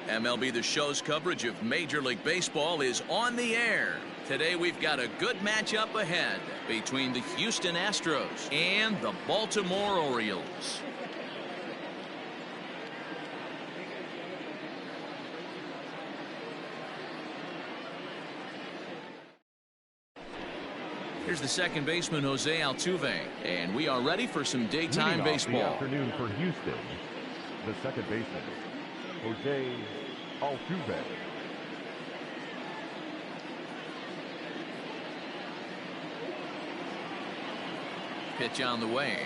MLB The Show's coverage of Major League Baseball is on the air. Today we've got a good matchup ahead between the Houston Astros and the Baltimore Orioles. Here's the second baseman, Jose Altuve, and we are ready for some daytime baseball. The afternoon for Houston, the second baseman, Jose Altuve. Pitch on the way.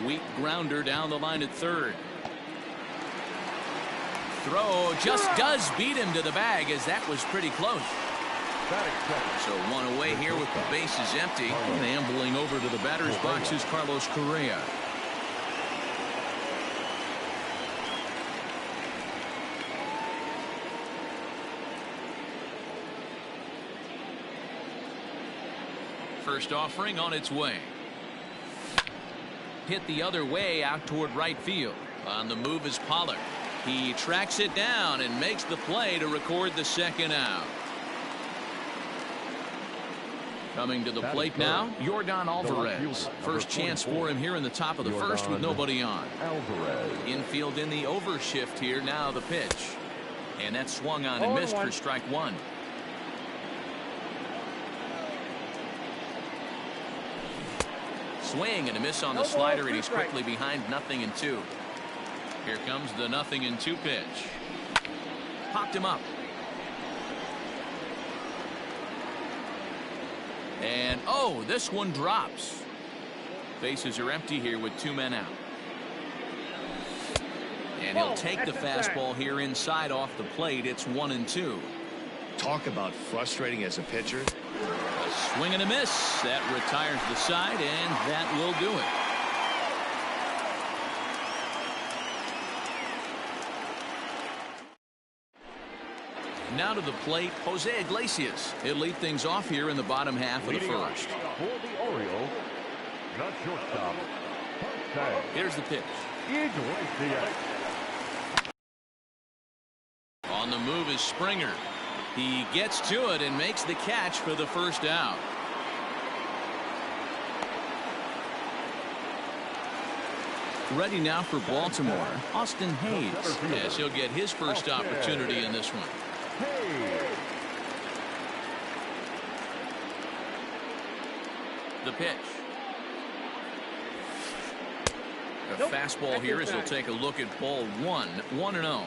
Weak grounder down the line at third. Throw just does beat him to the bag, as that was pretty close. So one away here with the bases empty. And ambling over to the batter's box is Carlos Correa. First offering on its way. Hit the other way out toward right field. On the move is Pollard. He tracks it down and makes the play to record the second out. Coming to the plate now, Yordan Alvarez. First chance for him here in the top of the first with nobody on. Infield in the overshift here. Now the pitch. And that swung on and missed for strike one. Swing and a miss on the slider, and he's quickly behind 0-2. Here comes the 0-2 pitch. Popped him up. And oh, this one drops. Bases are empty here with 2 men out. And he'll take the fastball here inside off the plate. It's 1-2. Talk about frustrating as a pitcher. A swing and a miss. That retires the side, and that will do it. Now to the plate, Jose Iglesias. He'll lead things off here in the bottom half of the first. For the Orioles, the shortstop, here's the pitch. Iglesias. On the move is Springer. He gets to it and makes the catch for the first out. Ready now for Baltimore, Austin Hayes, as he'll get his first opportunity in this one. The pitch. A fastball here as he'll take a look at ball 1, 1-0.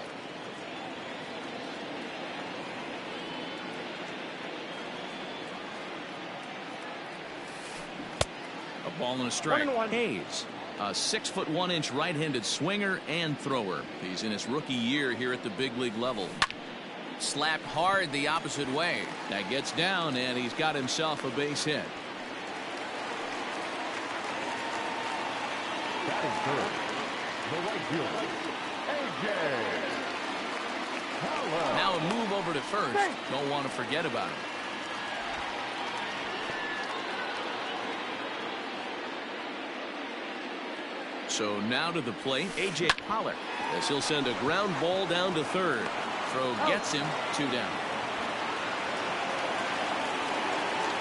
A ball and a strike. Hayes, a 6'1" right-handed swinger and thrower. He's in his rookie year here at the big league level. Slapped hard the opposite way. That gets down, and he's got himself a base hit. Batting third, the right fielder, A.J. Haller. Now a move over to first. Don't want to forget about him. So now to the plate, A.J. Haller, as he'll send a ground ball down to third. Throw gets him 2 down.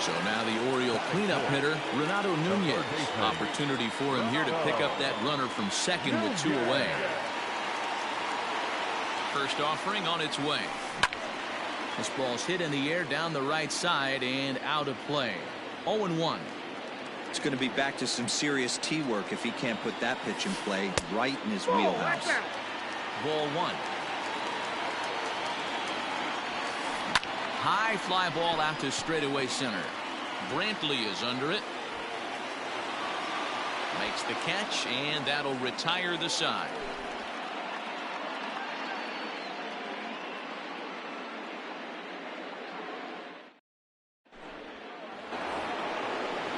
So now the Oriole cleanup hitter, Renato Nunez. Opportunity for him here to pick up that runner from second with 2 away. First offering on its way. This ball's hit in the air down the right side and out of play. 0-1. It's going to be back to some serious tee work if he can't put that pitch in play right in his wheelhouse. Ball 1. High fly ball out to straightaway center. Brantley is under it. Makes the catch, and that'll retire the side.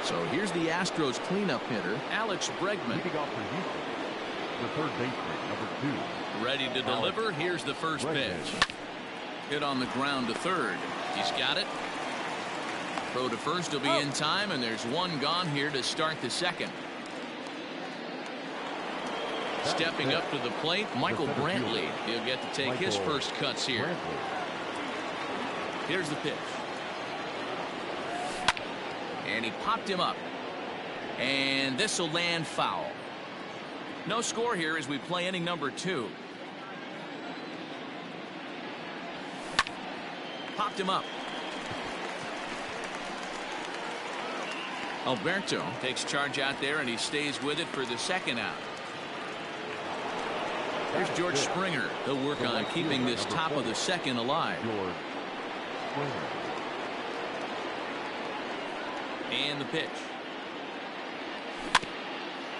So here's the Astros cleanup hitter, Alex Bregman. Leading off for Houston, the third baseman, number 2. Ready to deliver. Here's the first pitch. Hit on the ground to third. He's got it. Throw to first will be in time, and there's one gone here to start the second. Stepping up to the plate, Michael Brantley. He'll get to take his first cuts here. Here's the pitch. And he popped him up. And this will land foul. No score here as we play inning number 2. Popped him up. Alberto takes charge out there, and he stays with it for the second out. Here's George Springer. He'll work on keeping this top of the second alive. And the pitch.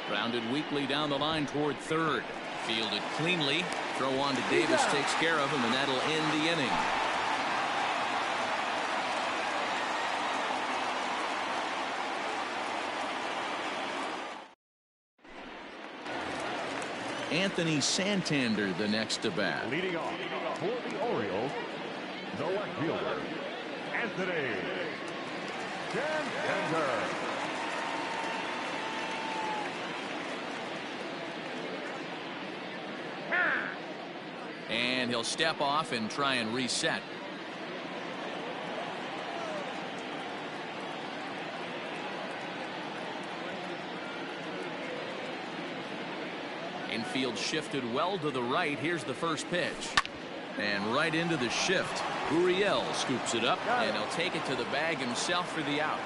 Grounded weakly down the line toward third. Fielded cleanly. Throw on to Davis takes care of him, and that'll end the inning. Anthony Santander the next to bat. Leading off for the Orioles, the left fielder, Anthony Santander. And he'll step off and try and reset. Infield shifted well to the right. Here's the first pitch. And right into the shift. Orioles scoops it up, and he'll take it to the bag himself for the out.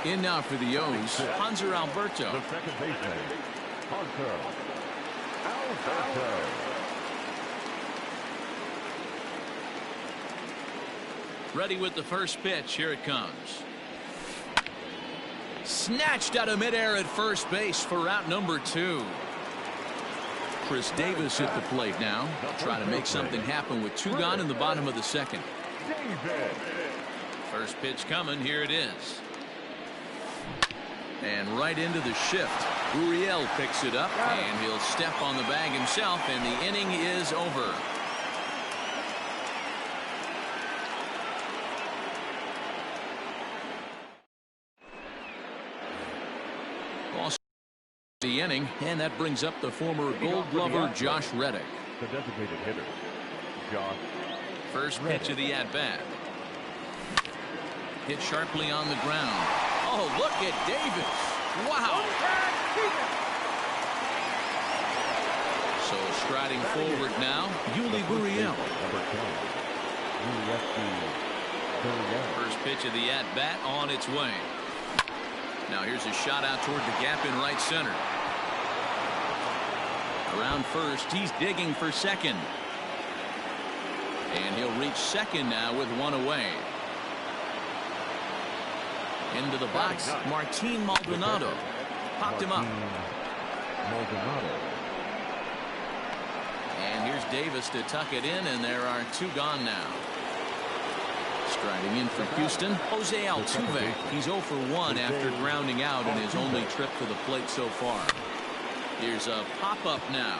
In now for the O's, Hanser Alberto. The second baseman, Hanser Alberto. Ready with the first pitch. Here it comes. Snatched out of midair at first base for out number 2. Chris Davis at the plate now. Trying to make something happen with 2 gone in the bottom of the second. First pitch coming. Here it is. And right into the shift. Uriel picks it up, and he'll step on the bag himself, and the inning is over. The inning, and that brings up the former Gold Glover Josh Reddick. The designated hitter, Josh. First pitch of the at-bat. Hit sharply on the ground. Oh, look at Davis. Wow. So striding forward now, Yuli Gurriel. First pitch of the at-bat on its way. Now here's a shot out toward the gap in right center. Around first, he's digging for second. And he'll reach second now with 1 away. Into the box, Martin Maldonado. Popped him up. And here's Davis to tuck it in, and there are 2 gone now. Striding in for Houston, Jose Altuve. He's 0 for 1 after grounding out in his only trip to the plate so far. Here's a pop-up now.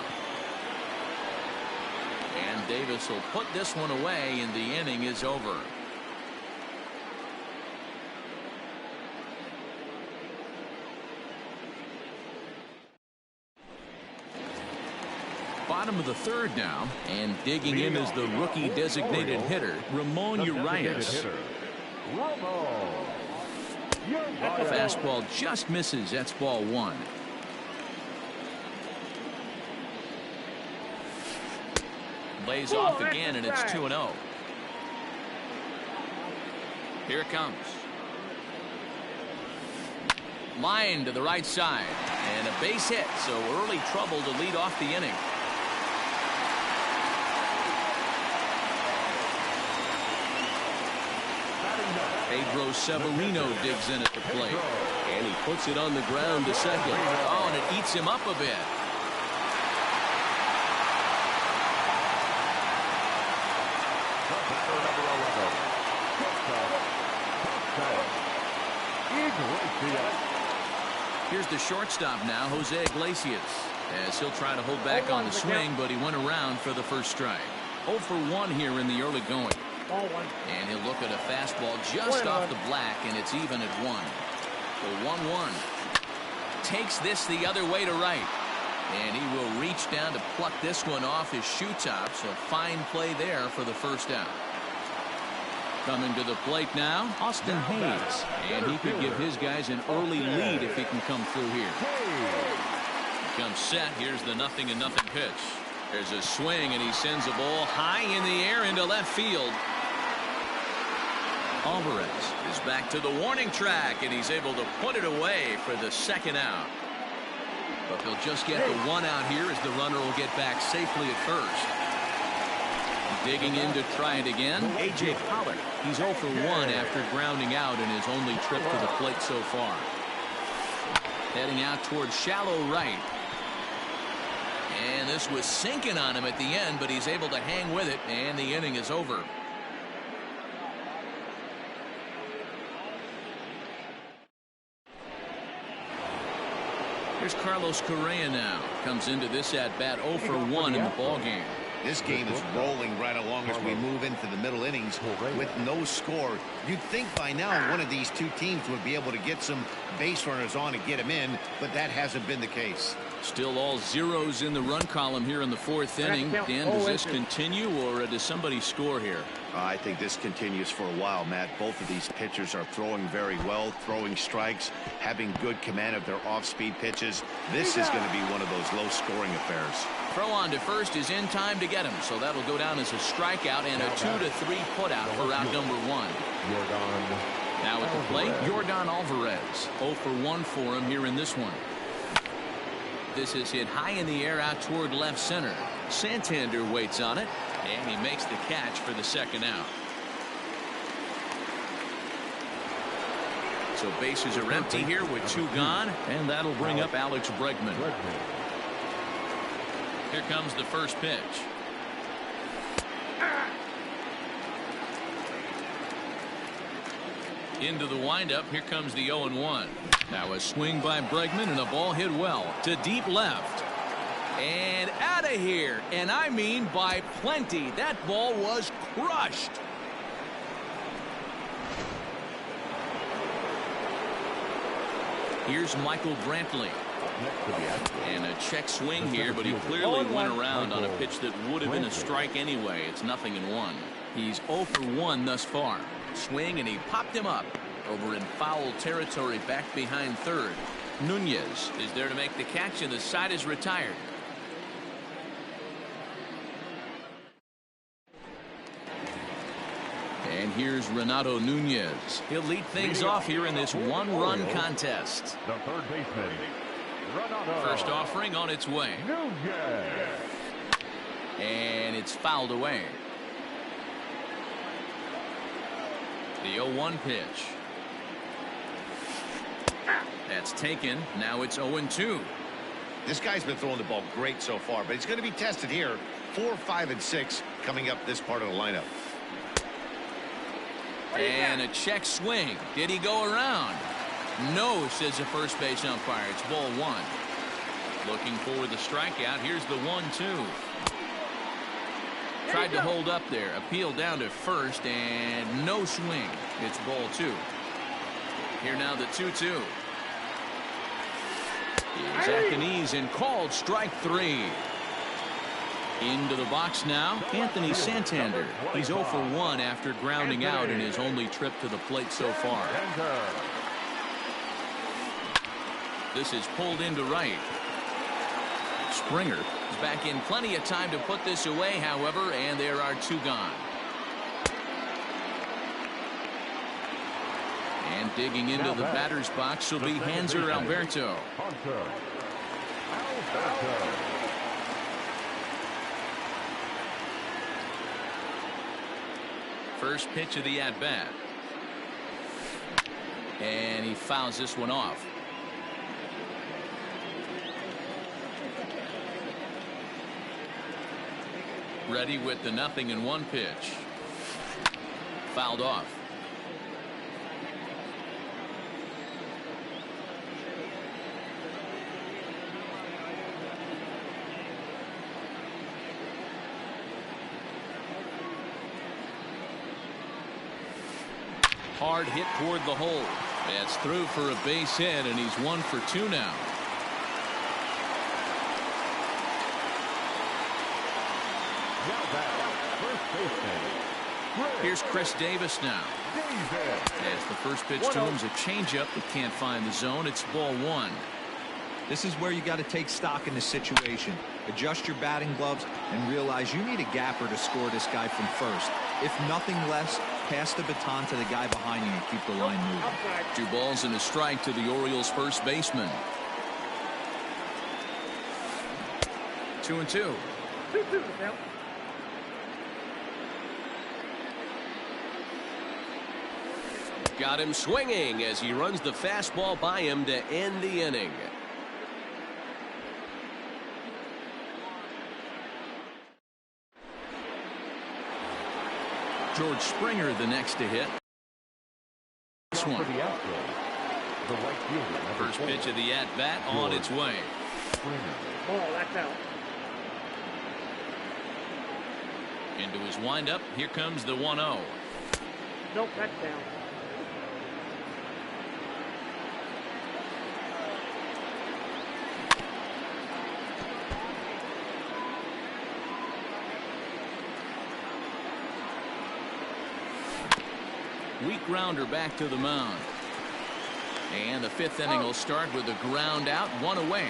And Davis will put this one away, and the inning is over. Bottom of the third now, and digging in is the rookie designated hitter, Ramon Urias. Fastball just misses. That's ball 1. Lays off again, and it's 2-0. Here it comes. Line to the right side, and a base hit, so early trouble to lead off the inning. Pedro Severino digs in at the plate, and he puts it on the ground to second. Oh, and it eats him up a bit. Here's the shortstop now, Jose Iglesias, as he'll try to hold back on the swing, but he went around for the first strike. 0 for 1 here in the early going. And he'll look at a fastball just off the black, and it's even at 1. The 1-1 takes this the other way to right. And he will reach down to pluck this one off his shoe top. So fine play there for the first out. Coming to the plate now, Austin Hayes. And he could give his guys an early lead if he can come through here. He comes set. Here's the 0-0 pitch. There's a swing, and he sends a ball high in the air into left field. Alvarez is back to the warning track, and he's able to put it away for the second out. But they'll just get the one out here as the runner will get back safely at first. Digging in to try it again, A.J. Pollock. He's 0 for 1 after grounding out in his only trip to the plate so far. Heading out towards shallow right. And this was sinking on him at the end, but he's able to hang with it, and the inning is over. Here's Carlos Correa now. Comes into this at-bat 0 for 1 in the ballgame. This game is rolling right along as we move into the middle innings with no score. You'd think by now one of these two teams would be able to get some base runners on and get them in, but that hasn't been the case. Still all zeros in the run column here in the fourth inning. Dan, does this continue, or does somebody score here? I think this continues for a while, Matt. Both of these pitchers are throwing very well, throwing strikes, having good command of their off-speed pitches. This is going to be one of those low-scoring affairs. Throw on to first is in time to get him, so that'll go down as a strikeout and a 2-3 putout for out number 1. Now at the plate, Yordan Alvarez. 0 for 1 for him here in this one. This is hit high in the air out toward left center. Santander waits on it, and he makes the catch for the second out. So bases are empty here with 2 gone, and that'll bring up Alex Bregman. Here comes the first pitch. Into the windup. Here comes the 0-1. Now a swing by Bregman and a ball hit well to deep left. And out of here. And I mean by plenty. That ball was crushed. Here's Michael Brantley. And a check swing here, but he clearly went around on a pitch that would have been a strike anyway. It's 0-1. He's 0 for 1 thus far. Swing, and he popped him up over in foul territory back behind third. Nunez is there to make the catch, and the side is retired. And here's Renato Nunez. He'll lead things off here in this one-run contest. The third baseman, Renato. First offering on its way. And it's fouled away. The 0-1 pitch. That's taken. Now it's 0-2. This guy's been throwing the ball great so far, but he's going to be tested here. 4, 5, and 6 coming up this part of the lineup. And a check swing. Did he go around? No, says the first base umpire. It's ball 1. Looking for the strikeout. Here's the 1-2. Tried to hold up there. Appeal down to first, and no swing. It's ball 2. Here now the 2-2. He's at the knees and called strike 3. Into the box now, Anthony Santander. He's 0 for 1 after grounding out in his only trip to the plate so far. This is pulled into right. Springer is back in plenty of time to put this away, however, and there are 2 gone. And digging into the batter's box will be Hanser Alberto. First pitch of the at-bat. And he fouls this one off. Ready with the 0-1 pitch. Fouled off. Hard hit toward the hole. That's through for a base hit, and he's 1 for 2 now. Now back, first baseman. Here's Chris Davis now. As the first pitch to him's a changeup that can't find the zone. It's ball one. This is where you got to take stock in the situation. Adjust your batting gloves and realize you need a gapper to score this guy from first. If nothing less, pass the baton to the guy behind you and keep the line moving. 2 balls and a strike to the Orioles first baseman. 2-2. Got him swinging as he runs the fastball by him to end the inning. George Springer the next to hit. This one. First pitch of the at-bat on its way. Ball, that's out. Into his windup. Here comes the 1-0. Nope, that's down. Weak grounder back to the mound. And the 5th inning will start with a ground out, 1 away.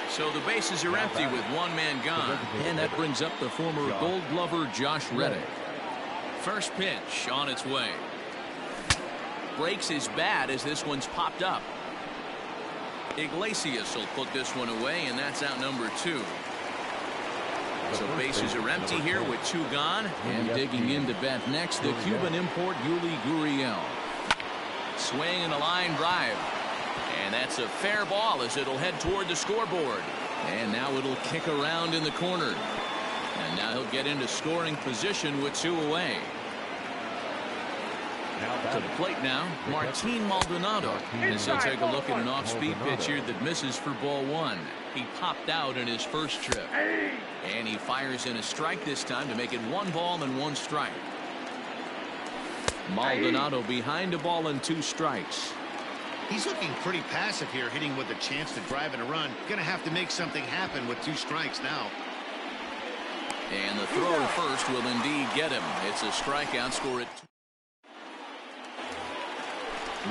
So the bases are empty with 1 man gone. And that brings up the former Gold Glover Josh Reddick. First pitch on its way. Breaks his bat as this one's popped up. Iglesias will put this one away, and that's out number 2. So bases are empty here with 2 gone. And digging in to bat next, the Cuban import Yuli Gurriel. Swing and a line drive. And that's a fair ball as it'll head toward the scoreboard. And now it'll kick around in the corner. And now he'll get into scoring position with 2 away. To the plate now, Martin Maldonado. As he'll take a look at an off-speed pitch here that misses for ball 1. He popped out in his first trip. And he fires in a strike this time to make it 1 ball and 1 strike. Maldonado behind a ball and 2 strikes. He's looking pretty passive here, hitting with a chance to drive and a run. Gonna have to make something happen with 2 strikes now. And the throw to first will indeed get him. It's a strikeout, score at 2.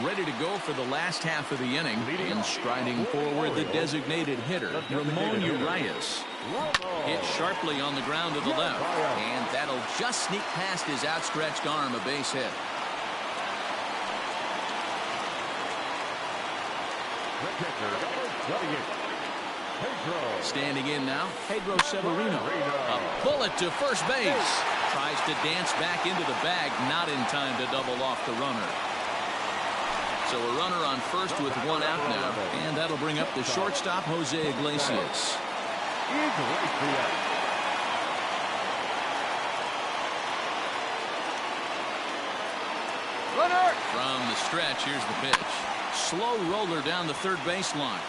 Ready to go for the last half of the inning. And striding forward, the designated hitter, Ramon Urias. Hit sharply on the ground to the left. And that'll just sneak past his outstretched arm, a base hit. Standing in now, Pedro Severino. A bullet to first base. Tries to dance back into the bag, not in time to double off the runner. So a runner on first with 1 out now, and that'll bring up the shortstop, Jose Iglesias. Runner! From the stretch, here's the pitch. Slow roller down the third baseline,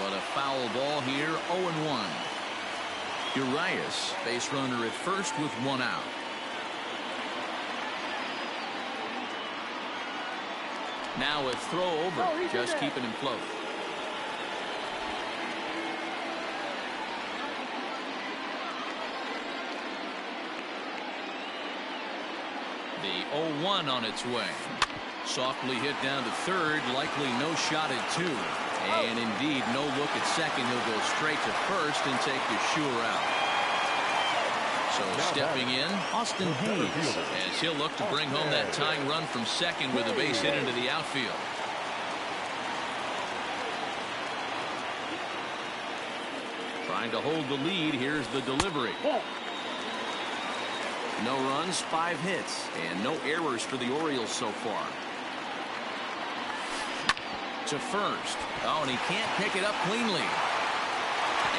but a foul ball here, 0-1. Urias, base runner at first with 1 out. Now a throw over, just keeping him close. The 0-1 on its way. Softly hit down to third, likely no shot at 2. And indeed, no look at second. He'll go straight to first and take the sure out. So stepping in, Austin Hayes, as he'll look to bring home that tying run from second with a base hit into the outfield. Trying to hold the lead. Here's the delivery. No runs, 5 hits, and no errors for the Orioles so far. To first. Oh, and he can't pick it up cleanly.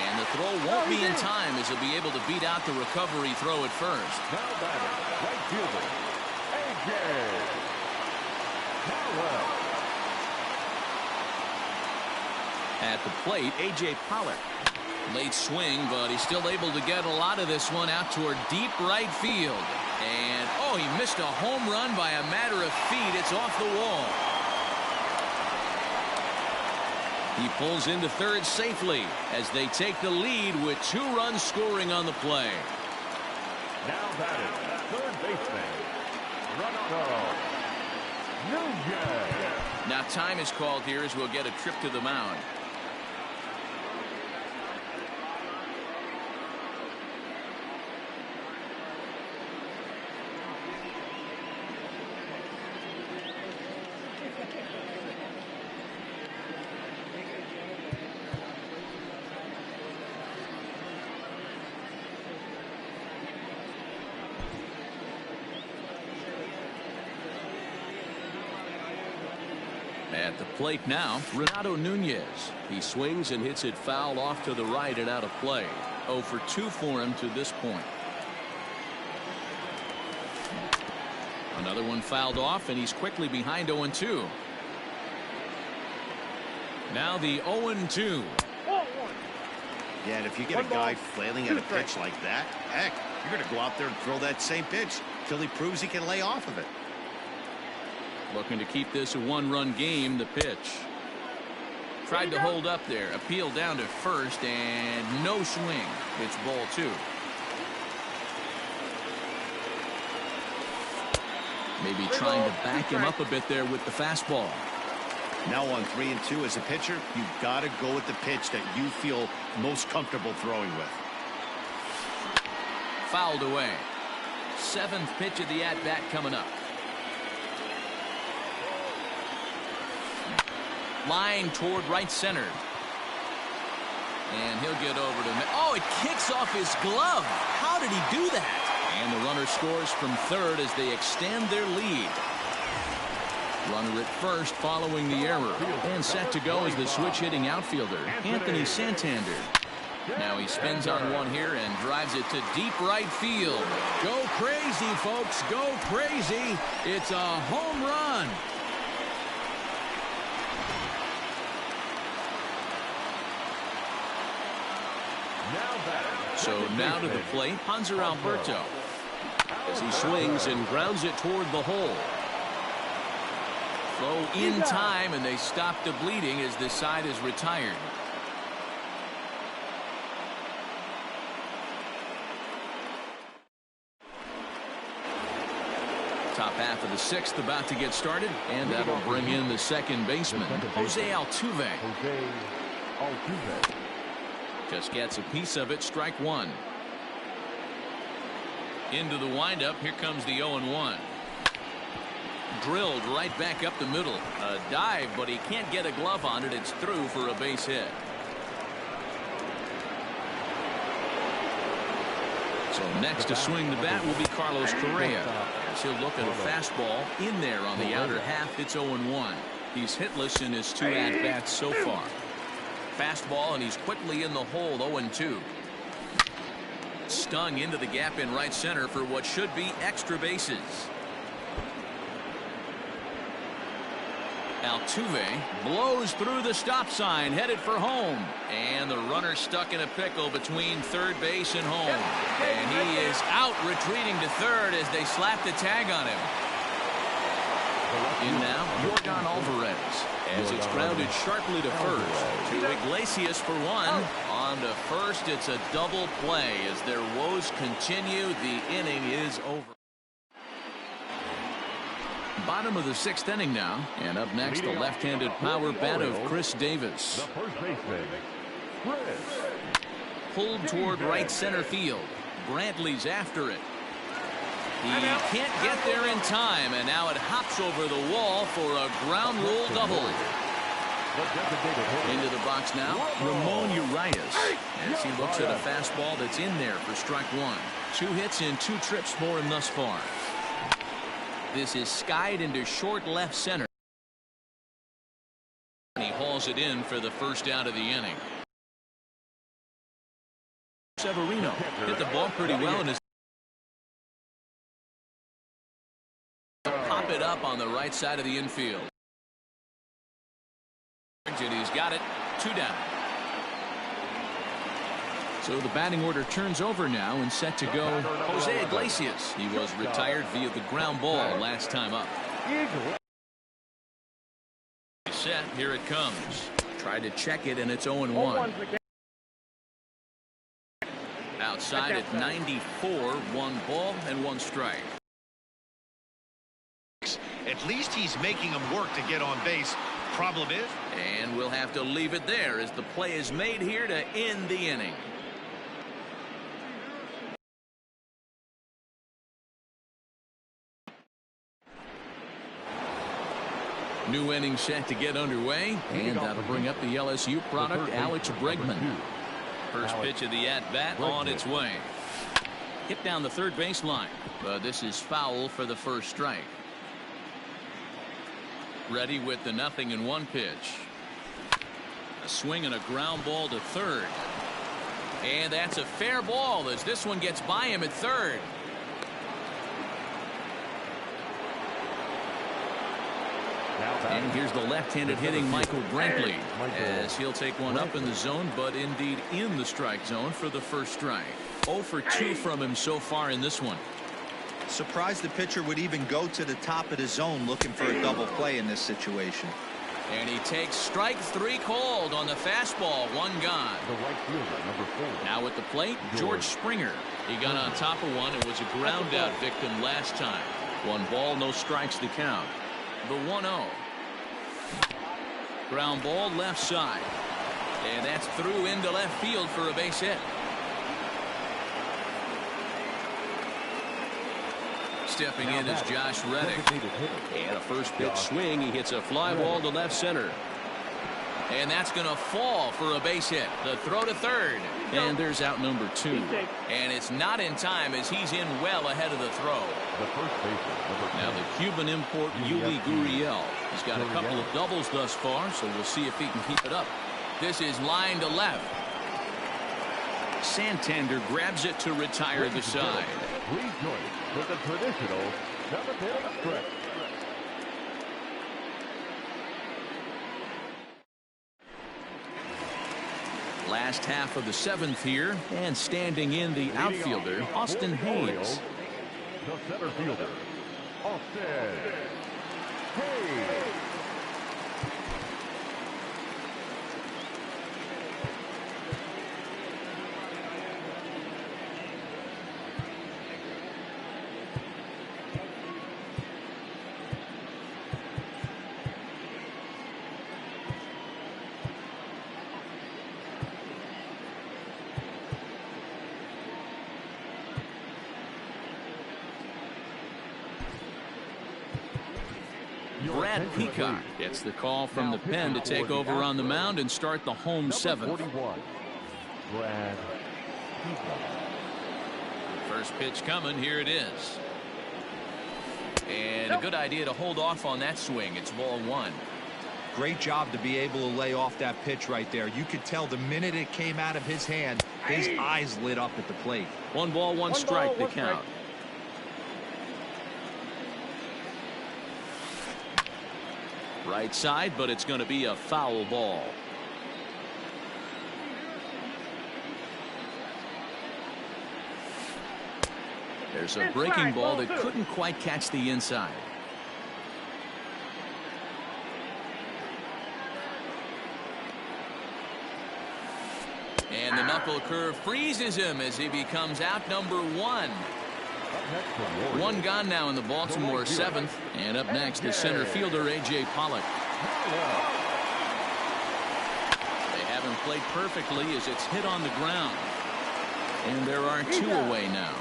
And the throw won't be in time as he'll be able to beat out the recovery throw at first. Now batting, right fielder, A.J. Powell. At the plate, A.J. Pollock. Late swing, but he's still able to get a lot of this one out toward deep right field. And, oh, he missed a home run by a matter of feet. It's off the wall. He pulls into third safely as they take the lead with 2 runs scoring on the play. Now batting, third baseman, Renato Nunez. Now time is called here as we'll get a trip to the mound. At the plate now, Renato Nunez. He swings and hits it foul off to the right and out of play. 0 for 2 for him to this point. Another one fouled off, and he's quickly behind 0-2. Now the 0-2. Yeah, and if you get a guy flailing at a pitch like that, heck, you're going to go out there and throw that same pitch till he proves he can lay off of it. Looking to keep this a 1-run game. The pitch. Tried to hold up there. Appeal down to first, and no swing. It's ball 2. Maybe trying to back him up a bit there with the fastball. Now on 3-2 as a pitcher, you've got to go with the pitch that you feel most comfortable throwing with. Fouled away. 7th pitch of the at-bat coming up. Line toward right center. And he'll get over to... Oh, it kicks off his glove. How did he do that? And the runner scores from third as they extend their lead. Runner at first following the error. And set to go is the switch-hitting outfielder, Anthony Santander. Now he spins on one here and drives it to deep right field. Go crazy, folks. Go crazy. It's a home run. So now to the plate, Hanser Alberto. As he swings and grounds it toward the hole. Throw in time, and they stop the bleeding as this side is retired. Top half of the 6th about to get started, and that'll bring in the second baseman, Jose Altuve. Just gets a piece of it. Strike 1. Into the windup. Here comes the 0-1. Drilled right back up the middle. A dive, but he can't get a glove on it. It's through for a base hit. So next to swing the bat will be Carlos Correa, as he'll look at a fastball in there on the outer half. It's 0-1. He's hitless in his 2 at-bats so far. Fastball, and he's quickly in the hole. 0-2. Stung into the gap in right center for what should be extra bases. Altuve blows through the stop sign, headed for home, and the runner stuck in a pickle between third base and home, and he is out, retreating to third as they slap the tag on him. In now, Yordan Alvarez, as it's grounded sharply to first. To Iglesias for 1. On to first, it's a double play as their woes continue. The inning is over. Bottom of the 6th inning now, and up next, the left-handed power bat of Chris Davis. The first baseman, Chris. Pulled toward right center field. Brantley's after it. He can't get there in time, and now it hops over the wall for a ground rule double. Into the box now, Ramon Urias, as he looks at a fastball that's in there for strike 1. 2 hits in 2 trips for him thus far. This is skied into short left center. And he hauls it in for the first out of the inning. Severino hit the ball pretty well in his... Pop it up on the right side of the infield. And he's got it. 2 down. So the batting order turns over now and set to go Jose Iglesias. He was retired via the ground ball last time up. Set. Here it comes. Tried to check it, and it's 0-1. Outside at 94, 1 ball and 1 strike. At least he's making them work to get on base. Problem is, and we'll have to leave it there as the play is made here to end the inning. New inning set to get underway, and that'll bring up the LSU product, Alex Bregman. First pitch of the at-bat on its way. Hit down the third baseline, but this is foul for the first strike. Ready with the 0-1 pitch. A swing and a ground ball to third. And that's a fair ball as this one gets by him at third. And here's the left-handed hitting Michael Brantley as he'll take one up in the zone, but indeed in the strike zone for the first strike. 0 for 2 from him so far in this one. Surprised the pitcher would even go to the top of the zone looking for a double play in this situation. And he takes strike 3 called on the fastball. 1 gone. The right fielder, number 4. Now at the plate, George Springer. He got on top of one and was a ground out victim last time. 1 ball, no strikes to count. The 1-0. Ground ball left side. And that's through into left field for a base hit. Stepping in is Josh Reddick. And a first pitch swing. He hits a fly ball to left center. And that's going to fall for a base hit. The throw to third. And there's out number 2. And it's not in time as he's in well ahead of the throw. Now the Cuban import Yuli Gurriel. He's got a couple of doubles thus far, so we'll see if he can keep it up. This is line to left. Santander grabs it to retire the side. Please join with the traditional 7th stretch. Last half of the 7th here, and standing in the outfielder, Austin Hayes. The center fielder, Austin Hayes. Brad Peacock gets the call from the pen to take over on the mound and start the home 7th. Brad Peacock. First pitch coming. Here it is. And a good idea to hold off on that swing. It's ball 1. Great job to be able to lay off that pitch right there. You could tell the minute it came out of his hand, his eyes lit up at the plate. 1 ball, 1 strike to count. Right side, but it's going to be a foul ball. There's a breaking ball that couldn't quite catch the inside. And the knuckle curve freezes him as he becomes out number 1. 1 gone now in the Baltimore 7th. And up next is center fielder A.J. Pollock. They haven't played perfectly as it's hit on the ground. And there are 2 away now.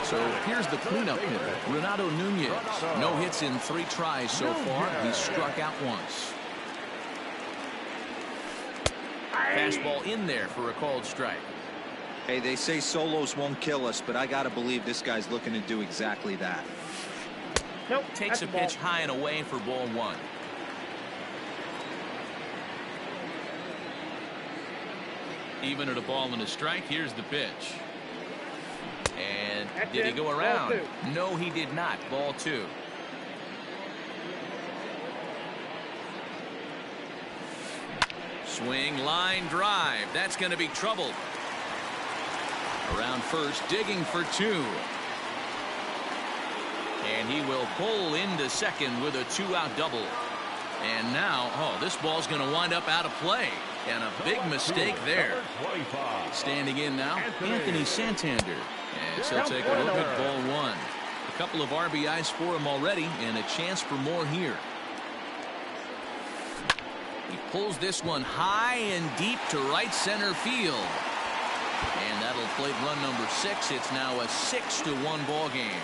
So here's the cleanup hitter, Renato Nunez. No hits in 3 tries so far. He's struck out once. Fastball in there for a called strike. Hey, they say solos won't kill us, but I got to believe this guy's looking to do exactly that. Nope. Takes a pitch high and away for ball 1. Even at a ball and a strike, here's the pitch. And did he go around? No, he did not. Ball 2. Swing, line drive. That's going to be trouble. Around first, digging for 2. And he will pull into second with a 2-out double. And now, this ball's going to wind up out of play. And a big mistake there. Standing in now, Anthony Santander. And he'll take a look at ball one. A couple of RBIs for him already, and a chance for more here. He pulls this one high and deep to right center field. And that'll plate run number 6. It's now a 6-1 ball game.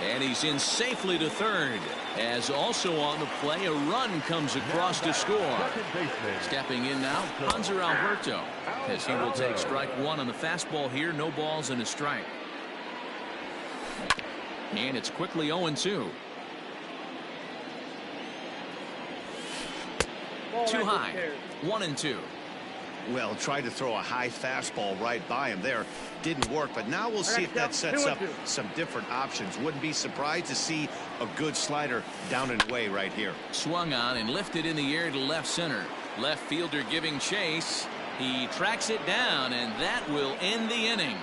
And he's in safely to third. As also on the play, a run comes across to score. Stepping in now, Hanser Alberto, as he will take strike one on the fastball here. No balls and a strike. And it's quickly 0-2. Too high. 1-2. Well, tried to throw a high fastball right by him there. Didn't work, but now we'll see if that sets up some different options. Wouldn't be surprised to see a good slider down and away right here. Swung on and lifted in the air to left center. Left fielder giving chase. He tracks it down, and that will end the inning.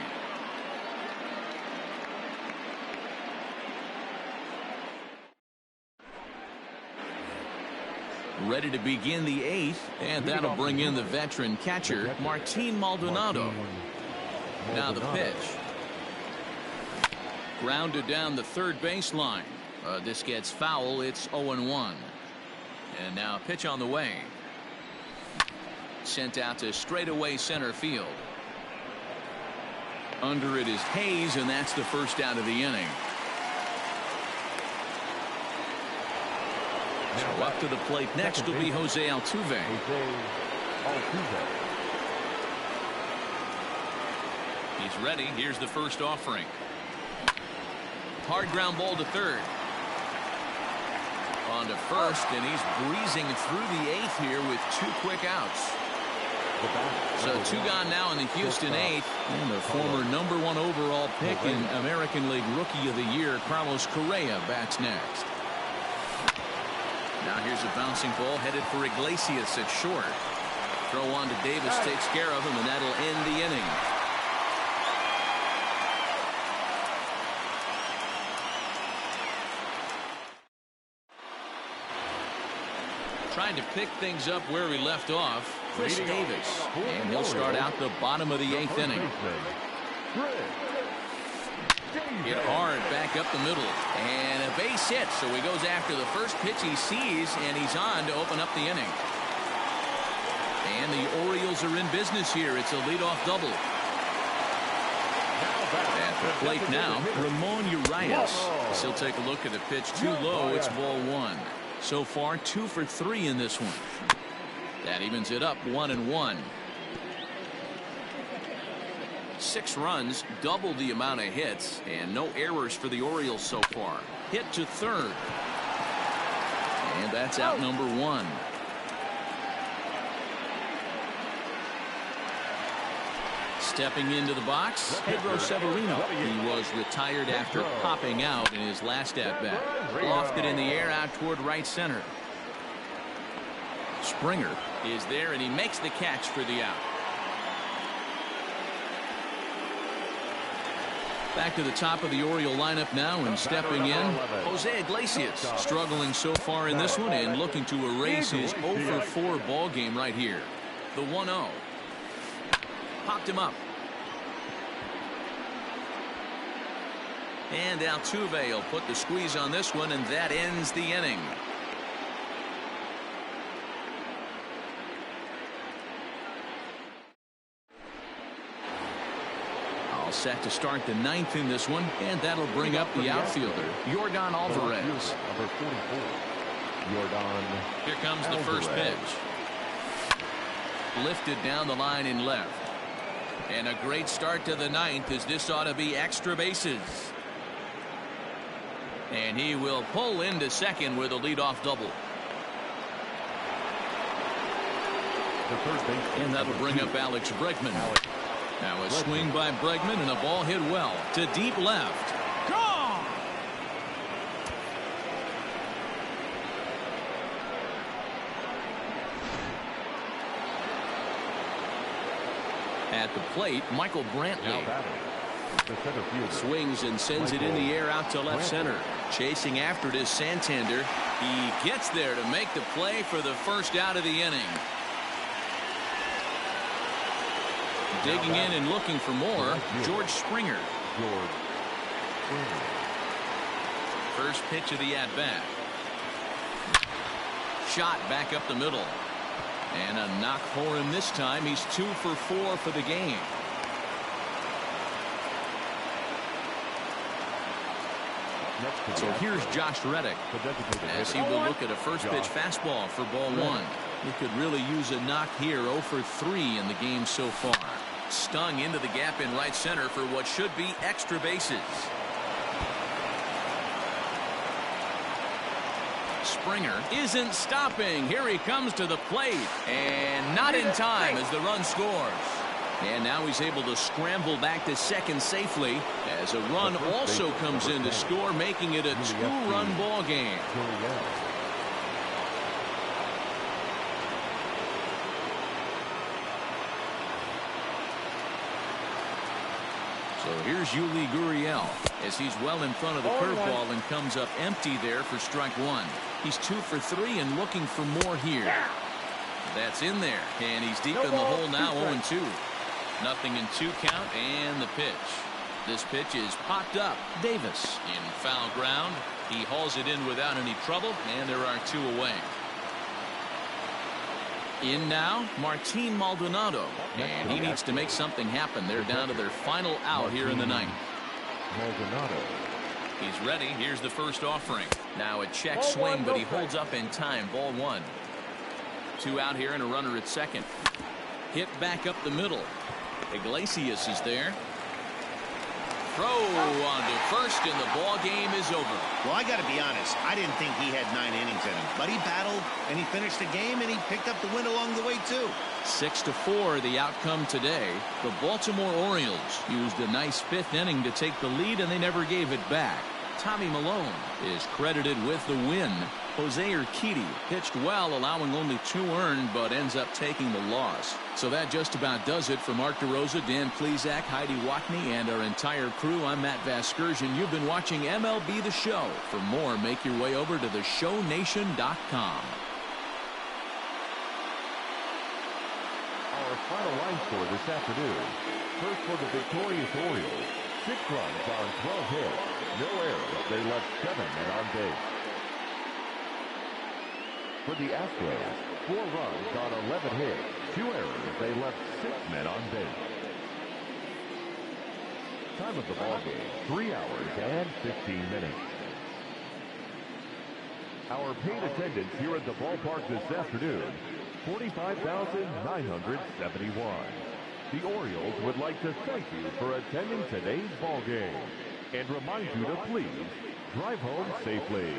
Ready to begin the 8th, and that'll bring in the veteran catcher, Martin Maldonado. Now the pitch. Grounded down the third baseline. This gets foul. It's 0-1. And now a pitch on the way. Sent out to straightaway center field. Under it is Hayes, and that's the first out of the inning. So up to the plate next will be Jose Altuve. He's ready. Here's the first offering. Hard ground ball to third. On to first, and he's breezing through the 8th here with 2 quick outs. So 2 gone now in the Houston 8th. And the former #1 overall pick in American League Rookie of the Year, Carlos Correa, bats next. Now here's a bouncing ball headed for Iglesias at short. Throw on to Davis takes care of him, and that'll end the inning. Trying to pick things up where we left off, Chris Davis, and he'll start out the bottom of the 8th inning. Hit hard back up the middle, and a base hit, so he goes after the first pitch he sees, and he's on to open up the inning. And the Orioles are in business here. It's a leadoff double. At the plate now, Ramon Urias. He'll take a look at the pitch too low. It's ball 1. So far 2 for 3 in this one. That evens it up 1-1. 6 runs, double the amount of hits, and no errors for the Orioles so far. Hit to third. And that's out number 1. Stepping into the box, Pedro Severino. He was retired after popping out in his last at-bat. Lofted in the air out toward right center. Springer is there, and he makes the catch for the out. Back to the top of the Oriole lineup now, and stepping in, Jose Iglesias, struggling so far in this one and looking to erase his 0-for-4 ball game right here. The 1-0. Popped him up. And Altuve will put the squeeze on this one, and that ends the inning. All set to start the 9th in this one, and that'll bring up the outfielder, Yordan Alvarez. Number 44, Yordan. Here comes the first pitch. Lifted down the line in left. And a great start to the 9th, as this ought to be extra bases. And he will pull into second with a leadoff double. And that'll bring up Alex Bregman. Now a swing by Bregman, and a ball hit well to deep left. Gone! At the plate, Michael Brantley. The center fielder. Swings and sends it in the air out to left center. Chasing after it is Santander. He gets there to make the play for the first out of the inning. Digging in and looking for more, George Springer. First pitch of the at-bat. Shot back up the middle. And a knock for him this time. He's 2 for 4 for the game. So here's Josh Reddick as he will look at a first pitch fastball for ball 1. He could really use a knock here. 0 for 3 in the game so far. Stung into the gap in right center for what should be extra bases. Springer isn't stopping. Here he comes to the plate. And not in time as the run scores. And now he's able to scramble back to second safely as a run also comes in to score, making it a 2-run ball game. So here's Yuli Gurriel as he's well in front of the curveball and comes up empty there for strike 1. He's 2 for 3 and looking for more here. That's in there, and he's deep in the hole now. 0-2. Nothing in 2 count, and the pitch. This pitch is popped up. Davis in foul ground. He hauls it in without any trouble, and there are 2 away. In now, Martin Maldonado, and he needs to make something happen. They're down to their final out here in the ninth. Maldonado. He's ready. Here's the first offering. Now a check swing, but he holds up in time. Ball 1. 2 out here and a runner at second. Hit back up the middle. Iglesias is there. Throw on to first, and the ball game is over. Well, I got to be honest. I didn't think he had 9 innings in him, but he battled and he finished the game and he picked up the win along the way too. 6-4 the outcome today. The Baltimore Orioles used a nice 5th inning to take the lead, and they never gave it back. Tommy Malone is credited with the win. Jose Urquidy pitched well, allowing only 2 earned, but ends up taking the loss. So that just about does it for Mark DeRosa, Dan Plesac, Heidi Watney, and our entire crew. I'm Matt Vasgersian. You've been watching MLB The Show. For more, make your way over to theshownation.com. Our final line score this afternoon. First for the victorious Orioles. 6 runs on 12 hits. No errors. They left 7 men on base. For the Astros, 4 runs on 11 hits. 2 errors. They left 6 men on base. Time of the ball game, 3 hours and 15 minutes. Our paid attendance here at the ballpark this afternoon, 45,971. The Orioles would like to thank you for attending today's ball game and remind you to please drive home safely.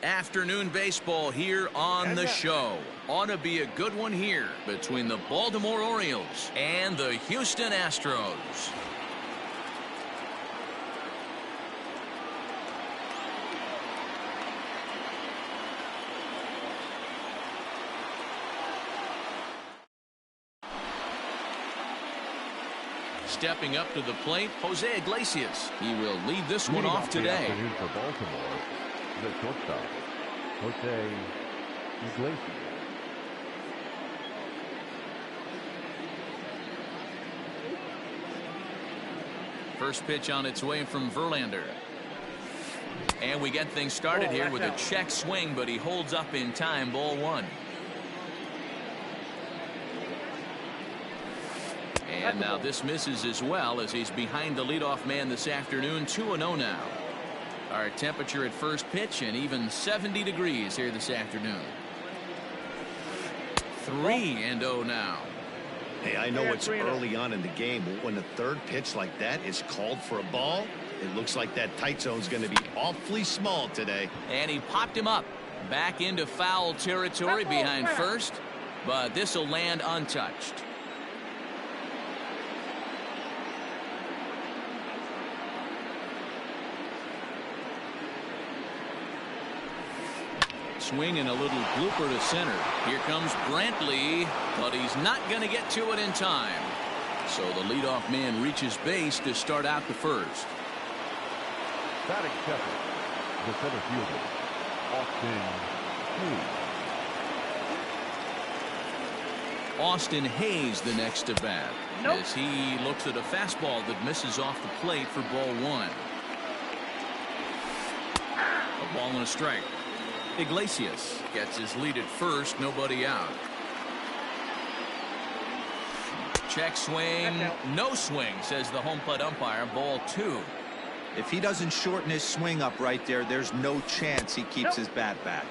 Afternoon baseball here on the show. Ought to be a good one here between the Baltimore Orioles and the Houston Astros. Stepping up to the plate, Jose Iglesias. He will lead this one off today. For Baltimore, the shortstop, Jose Iglesias. First pitch on its way from Verlander. And we get things started here with a check swing, but he holds up in time. Ball one. And now this misses as well as he's behind the leadoff man this afternoon. 2-0 now. Our temperature at first pitch and even 70 degrees here this afternoon. 3-0 now. Hey, I know it's early on in the game, but when the third pitch like that is called for a ball, it looks like that tight zone's going to be awfully small today. And he popped him up back into foul territory behind first, but this will land untouched. Swing and a little blooper to center. Here comes Brantley, but he's not going to get to it in time. So the leadoff man reaches base to start out the first. Batting second, the center fielder, Austin Hayes the next to bat. As he looks at a fastball that misses off the plate for ball one. A ball and a strike. Iglesias gets his lead at first, nobody out. Check swing, no swing, says the home plate umpire. Ball two. If he doesn't shorten his swing up right there, there's no chance he keeps his bat back.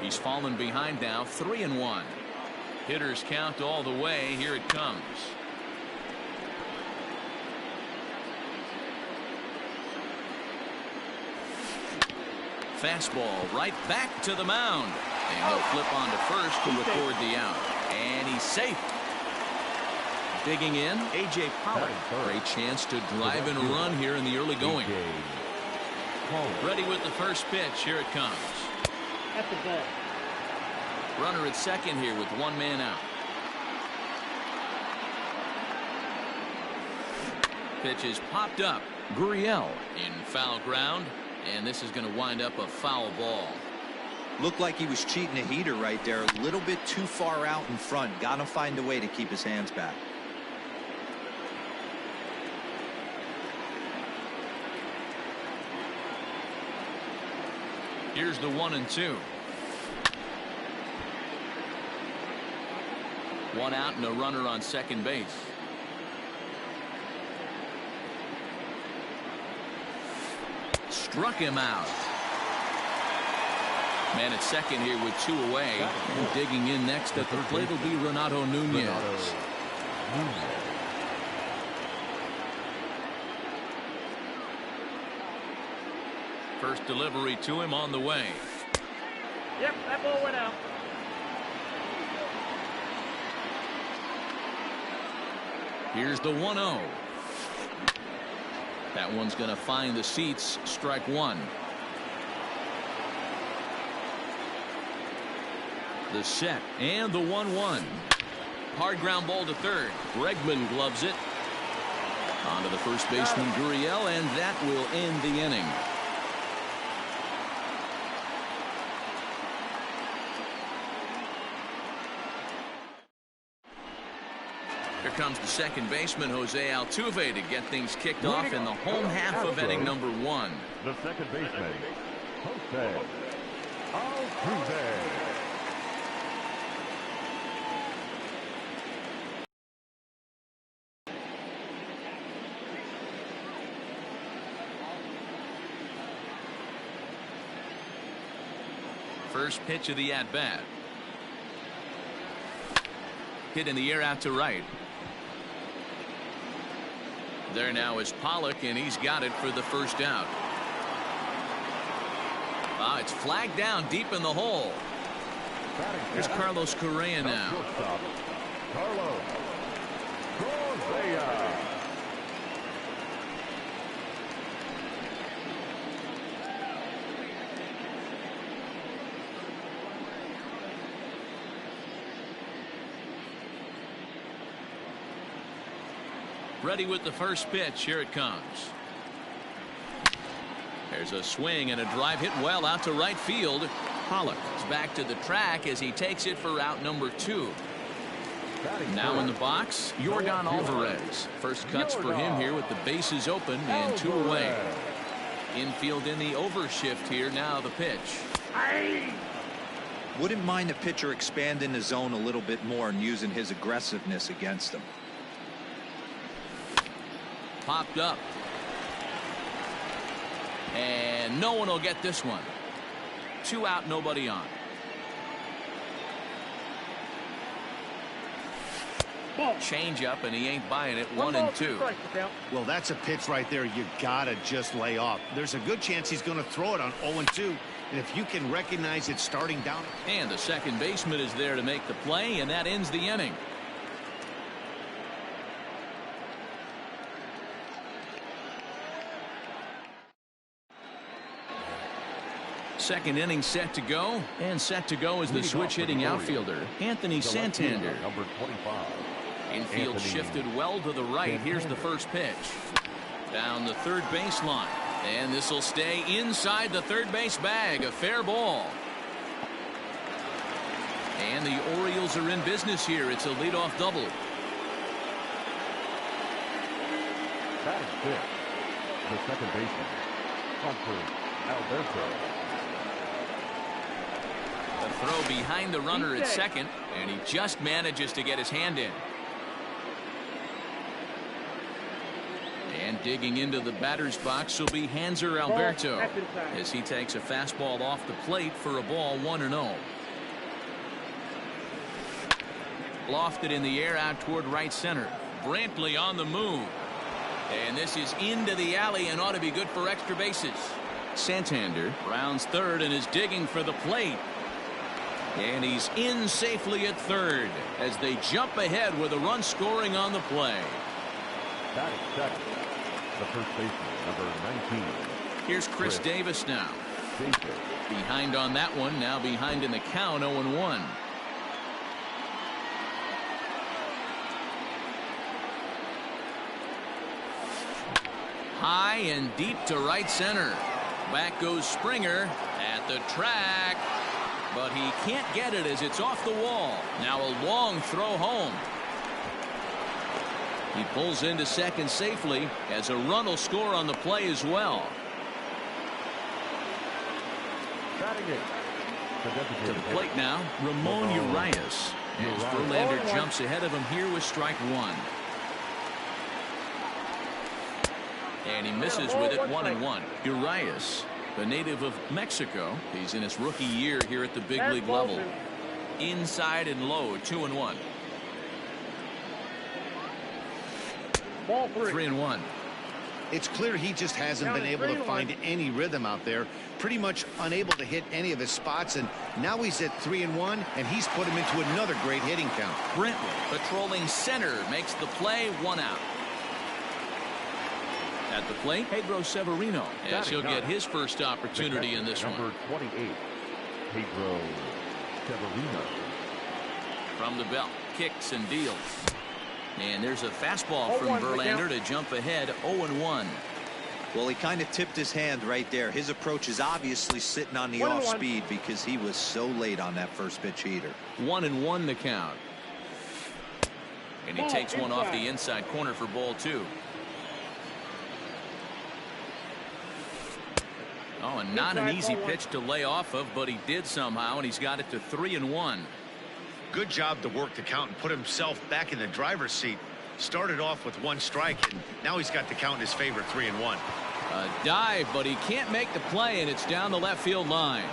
He's fallen behind now, 3-1. Hitters count all the way. Here it comes. Fastball right back to the mound. And he'll flip on to first to record the out. And he's safe. Digging in, A.J. Pollock. Great chance to drive and run here in the early going. Ready with the first pitch. Here it comes. That's the ball. Runner at second here with one man out. Pitch is popped up. Gurriel in foul ground. And this is going to wind up a foul ball. Looked like he was cheating a heater right there. A little bit too far out in front. Got to find a way to keep his hands back. Here's the 1-2. One out and a runner on second base. Struck him out. Man at second here with two away. And digging in next at the plate will be Renato Nunez. First delivery to him on the way. Yep, that ball went out. Here's the 1-0. That one's going to find the seats. Strike one. The set and the 1-1. Hard ground ball to third. Bregman gloves it. Onto the first baseman Gurriel, and that will end the inning. Here comes the second baseman, Jose Altuve, to get things kicked off in the home half of inning number one. The second baseman, Jose Altuve. First pitch of the at-bat. Hit in the air out to right. There now is Pollock, and he's got it for the first out. It's flagged down deep in the hole. Here's Carlos Correa now. Carlos Correa. Ready with the first pitch. Here it comes. There's a swing and a drive hit well out to right field. Pollock is back to the track as he takes it for out number 2. Now in the box, Yordan Alvarez. First cuts for him here with the bases open and 2 away. Infield in the overshift here. Now the pitch. Wouldn't mind the pitcher expanding the zone a little bit more and using his aggressiveness against him. Popped up. And no one will get this one. 2 out, nobody on. Change up, and he ain't buying it. 1-2. Well, that's a pitch right there you gotta just lay off. There's a good chance he's going to throw it on 0-2, and if you can recognize it starting down. And the second baseman is there to make the play, and that ends the inning. Second inning set to go, and set to go is the switch hitting outfielder Anthony Santander. Number 25. Infield shifted well to the right. Here's the first pitch. Down the third baseline. And this will stay inside the third base bag. A fair ball. And the Orioles are in business here. It's a leadoff double. Batting fifth, the second baseman, Alberto. A throw behind the runner at second, and he just manages to get his hand in. And digging into the batter's box will be Hanser Alberto as he takes a fastball off the plate for a ball. 1-0. Lofted in the air out toward right center. Brantley on the move. And this is into the alley and ought to be good for extra bases. Santander rounds third and is digging for the plate. And he's in safely at third as they jump ahead with a run scoring on the play. Batting second, the first baseman, number 19. Here's Chris Davis now. Behind on that one, now behind in the count. 0-1. High and deep to right center. Back goes Springer at the track. But he can't get it as it's off the wall. Now a long throw home. He pulls into second safely as a run will score on the play as well. To the plate now, Ramon Urias. As Verlander jumps ahead of him here with strike 1. And he misses with it. 1-1. Urias, the native of Mexico. He's in his rookie year here at the big league level. Inside and low. 2-1. 3-1. It's clear he just hasn't been able to find any rhythm out there. Pretty much unable to hit any of his spots, and now he's at 3-1, and he's put him into another great hitting count. Brentwood patrolling center makes the play. 1 out. At the plate, Pedro Severino, as he'll get his first opportunity in this one. Number 28, Pedro Severino. From the belt, kicks and deals. And there's a fastball from Verlander to jump ahead. 0-1. Well, he kind of tipped his hand right there. His approach is obviously sitting on the off speed because he was so late on that first pitch heater. 1-1 the count. And he takes one off the inside corner for ball 2. Oh, and not an easy pitch to lay off of, but he did somehow, and he's got it to 3-1. Good job to work the count and put himself back in the driver's seat. Started off with 1 strike, and now he's got the count in his favor. 3-1. A dive, but he can't make the play, and it's down the left field line.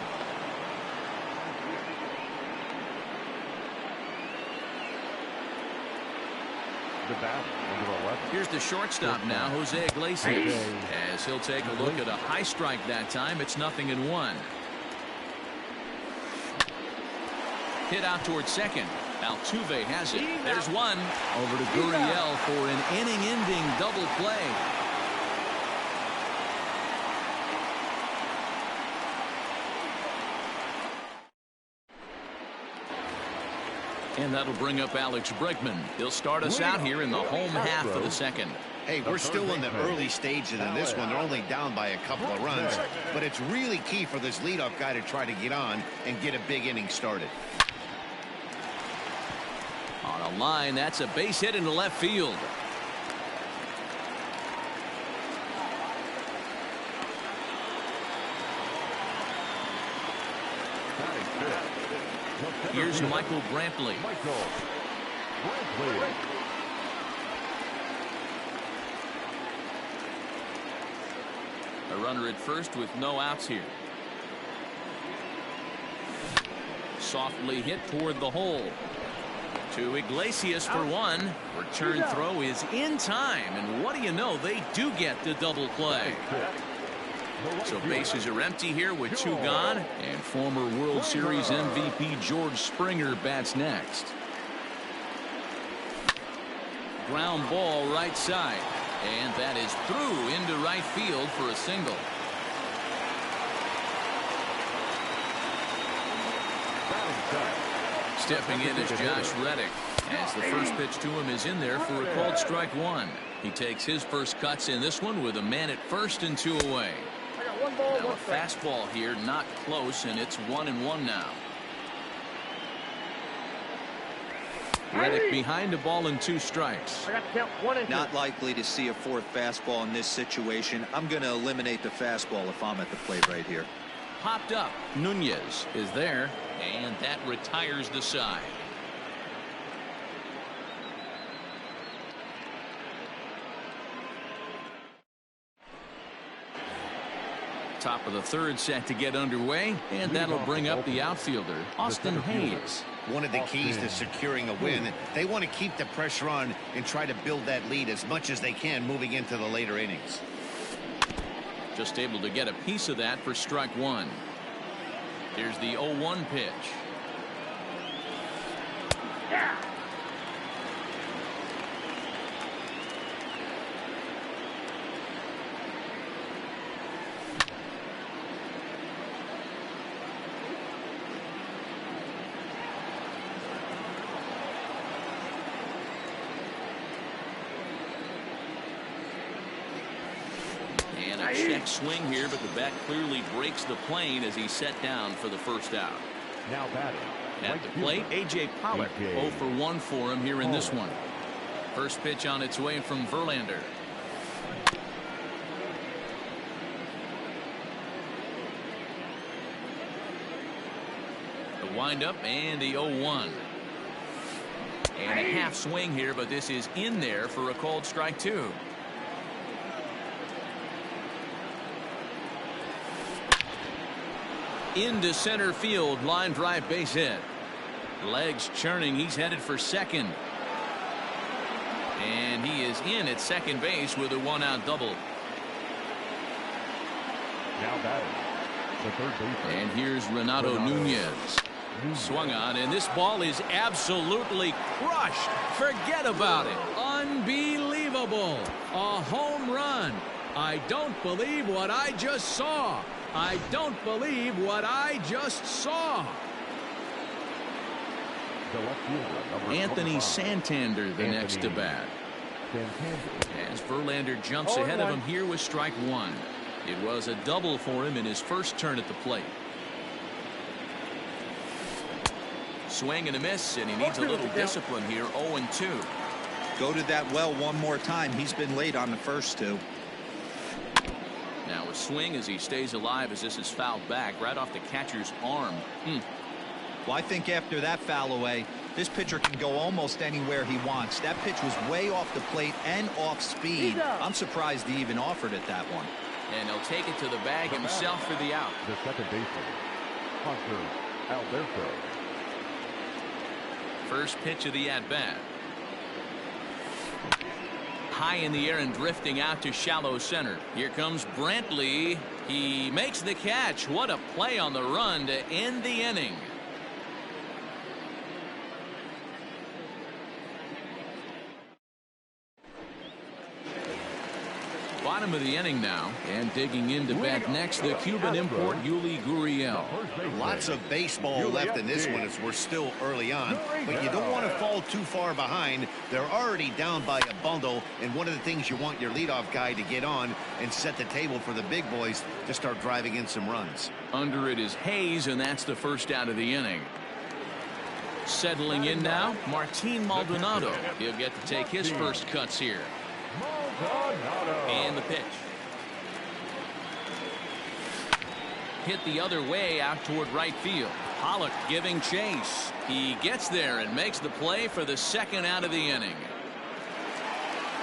The bat, number 11. Here's the shortstop now, Jose Iglesias. As he'll take a look at a high strike that time. It's 0-1. Hit out towards second. Altuve has it. There's one. Over to Gurriel for an inning-ending double play. And that'll bring up Alex Bregman. He'll start us out here in the home half of the second. Hey, we're still in the early stages in this one. They're only down by a couple of runs, but it's really key for this leadoff guy to try to get on and get a big inning started. On a line, that's a base hit into left field. Here's Michael Brantley. A runner at first with no outs here. Softly hit toward the hole. To Iglesias for one. Return throw is in time. And what do you know? They do get the double play. So bases are empty here with two gone. And former World Series MVP George Springer bats next. Ground ball right side. And that is through into right field for a single. Stepping in is Josh Reddick. As the first pitch to him is in there for a called strike one. He takes his first cuts in this one with a man at first and two away. Now a fastball here, not close, and it's 1-1 now. Reddick behind a ball and two strikes. Not likely to see a fourth fastball in this situation. I'm going to eliminate the fastball if I'm at the plate right here. Popped up. Nunez is there, and that retires the side. Top of the third set to get underway, and that'll bring up the outfielder, Austin Hayes. One of the keys to securing a win, they want to keep the pressure on and try to build that lead as much as they can moving into the later innings. Just able to get a piece of that for strike one. Here's the 0-1 pitch. Yeah. Check swing here, but the bat clearly breaks the plane as he's set down for the first out. Now batting at the plate, A.J. Pollock. 0 for 1 for him here in this one. First pitch on its way from Verlander. The windup and the 0-1. And a half swing here, but this is in there for a called strike two. Into center field, line drive base hit. Legs churning, he's headed for second. And he is in at second base with a one-out double. Now batting, the third baseman. And here's Renato Nunez. Swung on, and this ball is absolutely crushed. Forget about it. Unbelievable. A home run. I don't believe what I just saw. I don't believe what I just saw. Anthony Santander the next to bat. As Verlander jumps ahead of him here with strike one. It was a double for him in his first turn at the plate. Swing and a miss, and he needs a little discipline here. 0-2. Go to that well one more time. He's been late on the first two. Now a swing as he stays alive as this is fouled back right off the catcher's arm. Well, I think after that foul away, this pitcher can go almost anywhere he wants. That pitch was way off the plate and off speed. I'm surprised he even offered it that one. And he'll take it to the bag himself for the out. The second baseman, Hunter Alberto. First pitch of the at-bat. High in the air and drifting out to shallow center. Here comes Brantley. He makes the catch. What a play on the run to end the inning. Bottom of the inning now, and digging in to bat next, the Cuban import Yuli Gurriel. Lots of baseball left in this one as we're still early on, but you don't want to fall too far behind. They're already down by a bundle, and one of the things you want your leadoff guy to get on and set the table for the big boys to start driving in some runs. Under it is Hayes, and that's the first out of the inning. Settling in now, Martin Maldonado. He'll get to take his first cuts here. And the pitch. Hit the other way out toward right field. Pollock giving chase. He gets there and makes the play for the second out of the inning.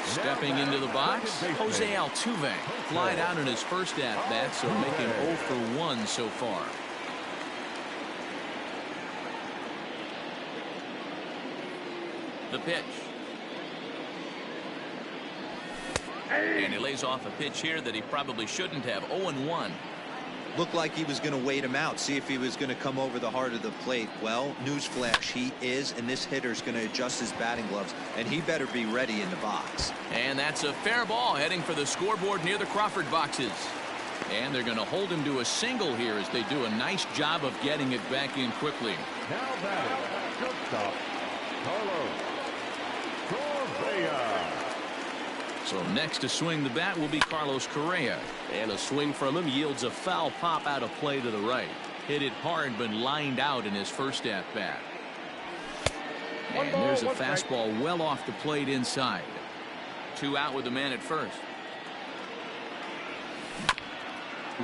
Stepping into the box, Jose Altuve. Flied out in his first at-bat, so making 0 for 1 so far. The pitch. And he lays off a pitch here that he probably shouldn't have. 0-1. Looked like he was going to wait him out, see if he was going to come over the heart of the plate. Well, newsflash, he is, and this hitter's going to adjust his batting gloves, and he better be ready in the box. And that's a fair ball heading for the scoreboard near the Crawford boxes. And they're going to hold him to a single here as they do a nice job of getting it back in quickly. Now batting, shortstop, Carlos Correa. So next to swing the bat will be Carlos Correa. And a swing from him yields a foul pop out of play to the right. Hit it hard but lined out in his first at bat. And there's a fastball well off the plate inside. 2 out with the man at first.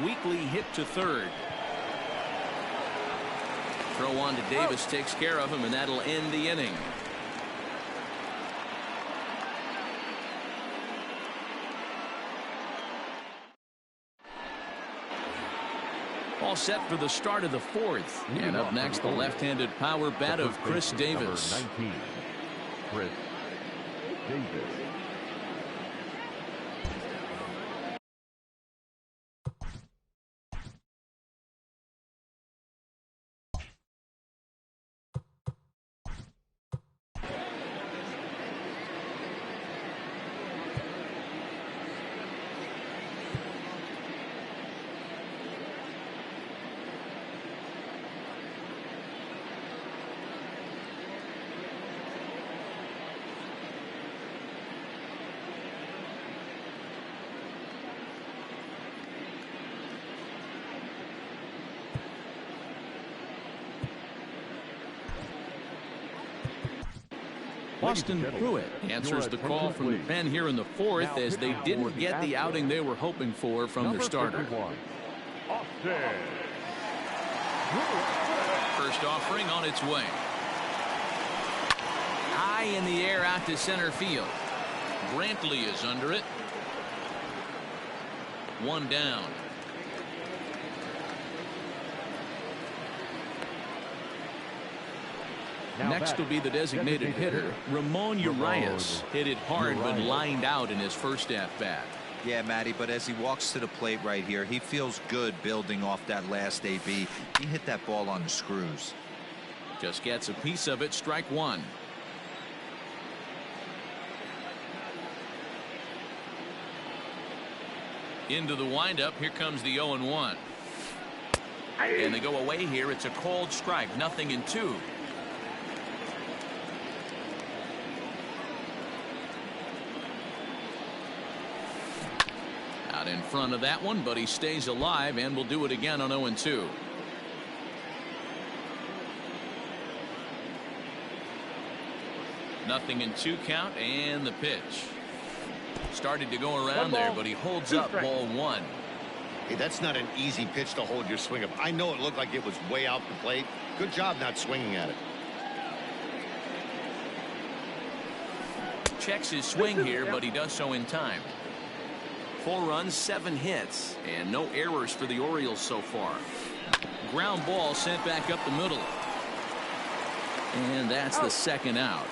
Weekly hit to third. Throw on to Davis takes care of him, and that'll end the inning. All set for the start of the fourth. And up next, the left-handed power bat of Chris Davis. Number 19, Chris Davis. Austin Pruitt answers the call from the pen here in the fourth as they didn't get the outing they were hoping for from their starter. First offering on its way. High in the air out to center field. Brantley is under it. 1 down. Next will be the designated hitter, Ramon Urias. Hit it hard but lined out in his first at-bat. Yeah, Matty, but as he walks to the plate right here, he feels good building off that last AB. He hit that ball on the screws. Just gets a piece of it, strike 1. Into the windup, here comes the 0-1. And they go away here. It's a cold strike, 0-2. Out in front of that one, but he stays alive and will do it again on 0-2. Nothing in 2 count, and the pitch. Started to go around there, but he holds up ball 1. Hey, that's not an easy pitch to hold your swing up. I know it looked like it was way out the plate. Good job not swinging at it. Checks his swing here, but he does so in time. 4 runs, 7 hits, and no errors for the Orioles so far. Ground ball sent back up the middle. And that's the second out.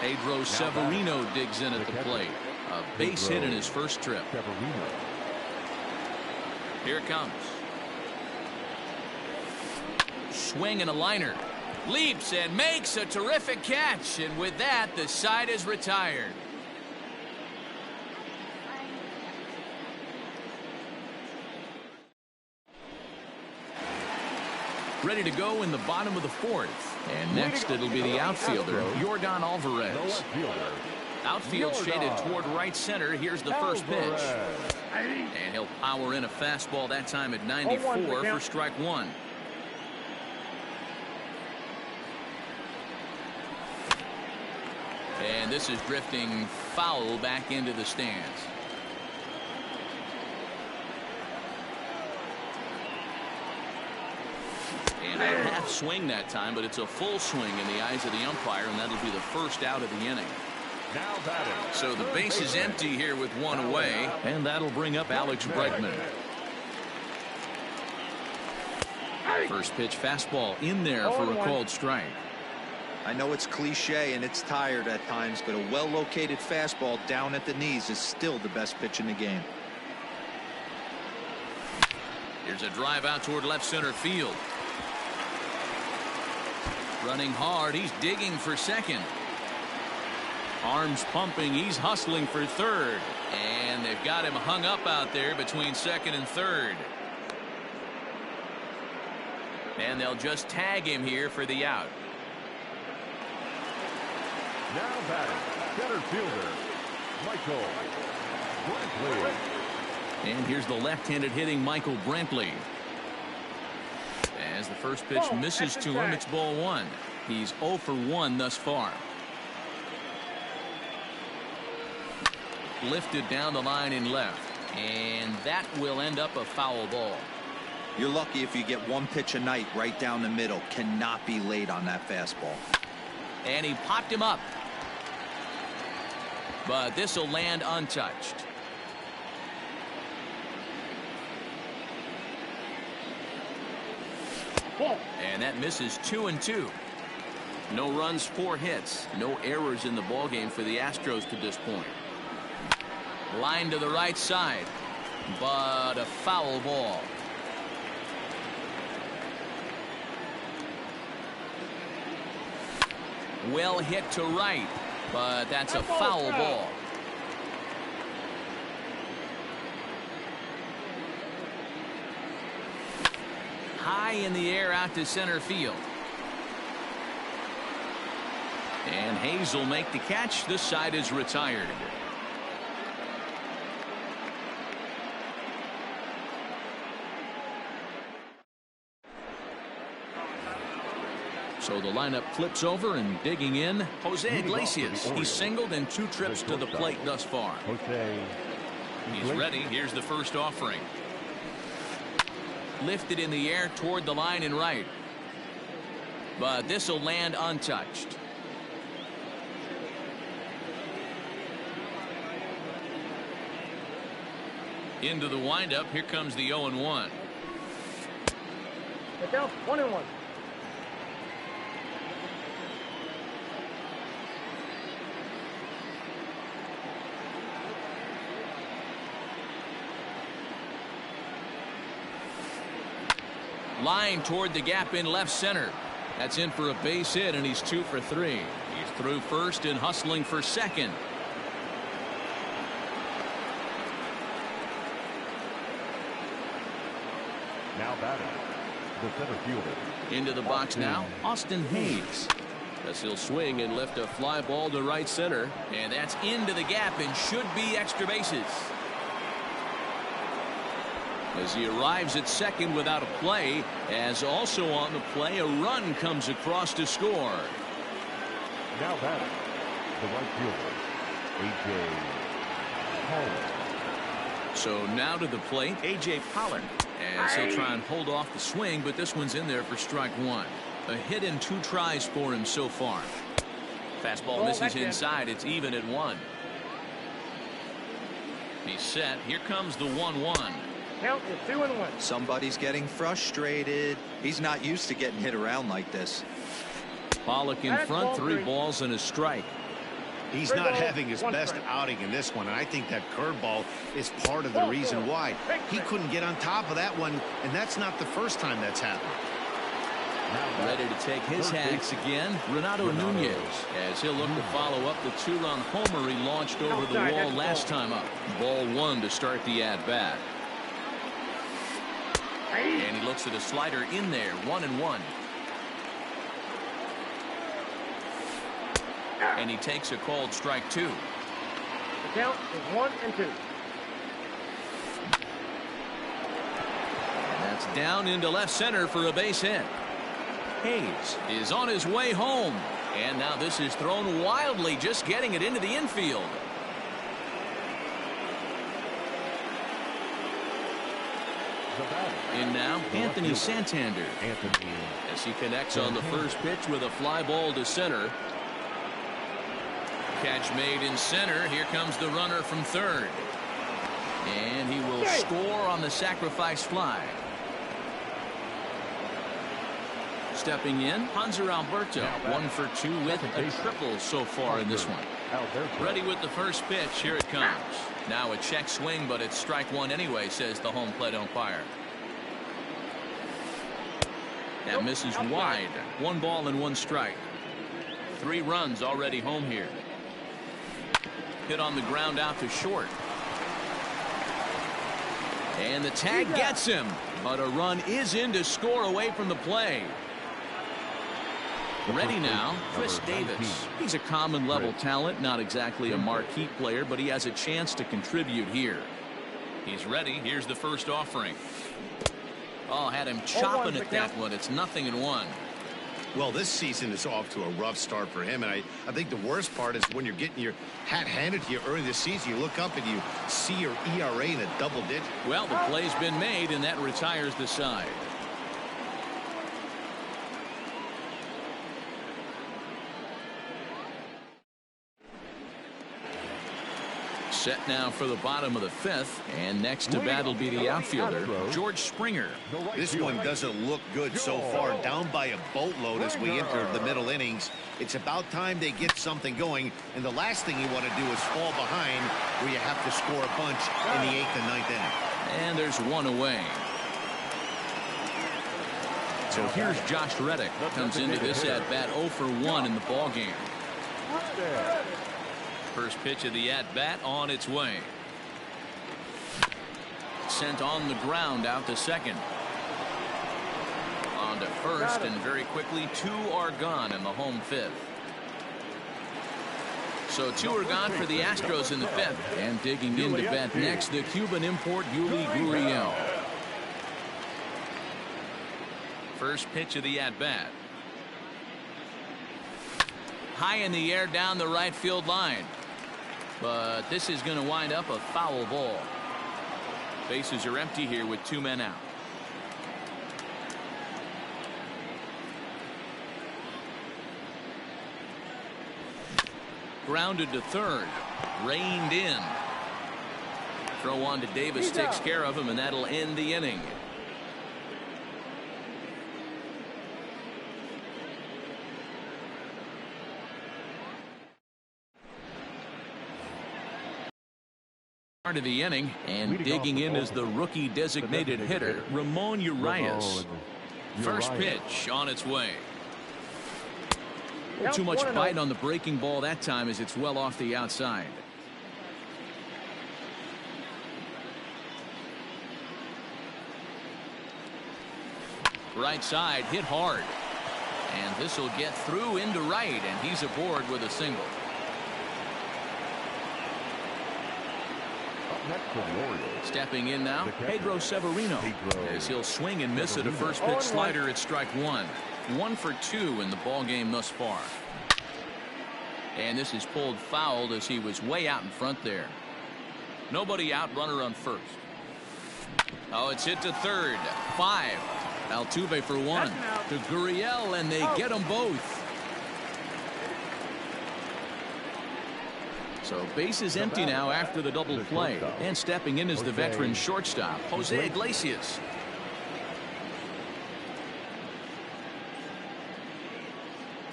Pedro Severino digs in at the plate. A base hit in his first trip. Here it comes. Swing and a liner. Leaps and makes a terrific catch, and with that the side is retired. Ready to go in the bottom of the fourth. And next it'll be the outfielder, Yordan Alvarez. Outfield shaded toward right center. Here's the first pitch. And he'll power in a fastball that time at 94 for strike one. And this is drifting foul back into the stands. And a half swing that time, but it's a full swing in the eyes of the umpire, and that'll be the first out of the inning. So the base is empty here with one away, and that'll bring up Alex Bregman. First pitch fastball in there for a called strike. I know it's cliche and it's tired at times, but a well-located fastball down at the knees is still the best pitch in the game. Here's a drive out toward left center field. Running hard, he's digging for second. Arms pumping, he's hustling for third. And they've got him hung up out there between second and third. And they'll just tag him here for the out. Now batting, center fielder, Michael Brantley. And here's the left-handed hitting Michael Brantley. As the first pitch misses to him, it's ball one. He's 0 for 1 thus far. Lifted down the line in left. And that will end up a foul ball. You're lucky if you get one pitch a night right down the middle. Cannot be late on that fastball. And he popped him up. But this will land untouched. And that misses 2-2. No runs, 4 hits. No errors in the ballgame for the Astros to this point. Line to the right side. But a foul ball. Well hit to right, but that's a foul ball. High in the air out to center field. And Hayes will make the catch. This side is retired. So the lineup flips over, and digging in, Jose Iglesias. He's singled in 2 trips to the plate thus far. He's ready. Here's the first offering. Lifted in the air toward the line and right. But this will land untouched. Into the windup. Here comes the 0-1. Get down, 1-1. Line toward the gap in left center. That's in for a base hit, and he's 2 for 3. He's through first and hustling for second. Now batting, the center fielder. Into the box now, Austin Hayes. As he'll swing and lift a fly ball to right center. And that's into the gap and should be extra bases. As he arrives at second without a play, as also on the play, a run comes across to score. Now batting, the right fielder, A.J. Pollard. So now to the plate, A.J. Pollard. As he'll try and hold off the swing, but this one's in there for strike one. A hit in 2 tries for him so far. Fastball misses inside. It's even at 1. He's set. Here comes the 1-1. Count is 2-1. Somebody's getting frustrated. He's not used to getting hit around like this. Pollock in front, 3 balls and a strike. He's not having his best outing in this one, and I think that curveball is part of the reason why. He couldn't get on top of that one, and that's not the first time that's happened. Ready to take his hacks again, Renato Nunez, as he'll look to follow up the 2-run homer he launched over the wall last time up. Ball 1 to start the at-bat. And he looks at a slider in there. 1-1. And he takes a called strike 2. The count is 1-2. And that's down into left center for a base hit. Hayes is on his way home. And now this is thrown wildly, just getting it into the infield. In now, Anthony Santander. As he connects on the first pitch with a fly ball to center. Catch made in center. Here comes the runner from third. And he will score on the sacrifice fly. Stepping in, Hanser Alberto, 1 for 2 with a triple so far in this one. Ready with the first pitch. Here it comes. Now a check swing, but it's strike 1 anyway, says the home plate umpire. That misses wide. 1 ball and 1 strike. 3 runs already home here. Hit on the ground out to short. And the tag gets him, but a run is in to score away from the play. Ready now, Chris Davis. He's a common level talent, not exactly a marquee player, but he has a chance to contribute here. He's ready. Here's the first offering. Oh, had him chopping at that one. It's 0-1. Well, this season is off to a rough start for him, and I think the worst part is when you're getting your hat handed to you early this season, you look up and you see your ERA in a double digit. Well, the play's been made, and that retires the side. Set now for the bottom of the 5th, and next to bat will be the outfielder, George Springer. This one doesn't look good so far. Down by a boatload as we enter the middle innings. It's about time they get something going, and the last thing you want to do is fall behind where you have to score a bunch in the 8th and 9th inning. And there's 1 away. So here's Josh Reddick. Comes into this at bat 0 for 1 in the ball game. First pitch of the at-bat on its way. Sent on the ground out to second. On to first, and very quickly 2 are gone in the home 5th. So 2 are gone for the Astros in the 5th. And digging into bat next, the Cuban import Yuli Gurriel. First pitch of the at-bat. High in the air down the right field line. But this is going to wind up a foul ball. Bases are empty here with 2 men out. Grounded to third. Reined in. Throw on to Davis takes care of him, and that'll end the inning. Of the inning, and digging in is the rookie designated hitter Ramon Urias. First pitch on its way. Too much bite on the breaking ball that time as it's well off the outside. Right side hit hard, and this will get through into right, and he's aboard with a single. Next for the Orioles. Stepping in now, Pedro Severino. As he'll swing and miss at a first pitch slider at strike 1. 1 for 2 in the ball game thus far. And this is pulled fouled as he was way out in front there. Nobody out, runner on first. Oh, it's hit to third. 5. Altuve for 1. To Gurriel, and they get them both. So base is empty now after the double play. And stepping in is the veteran shortstop, Jose Iglesias.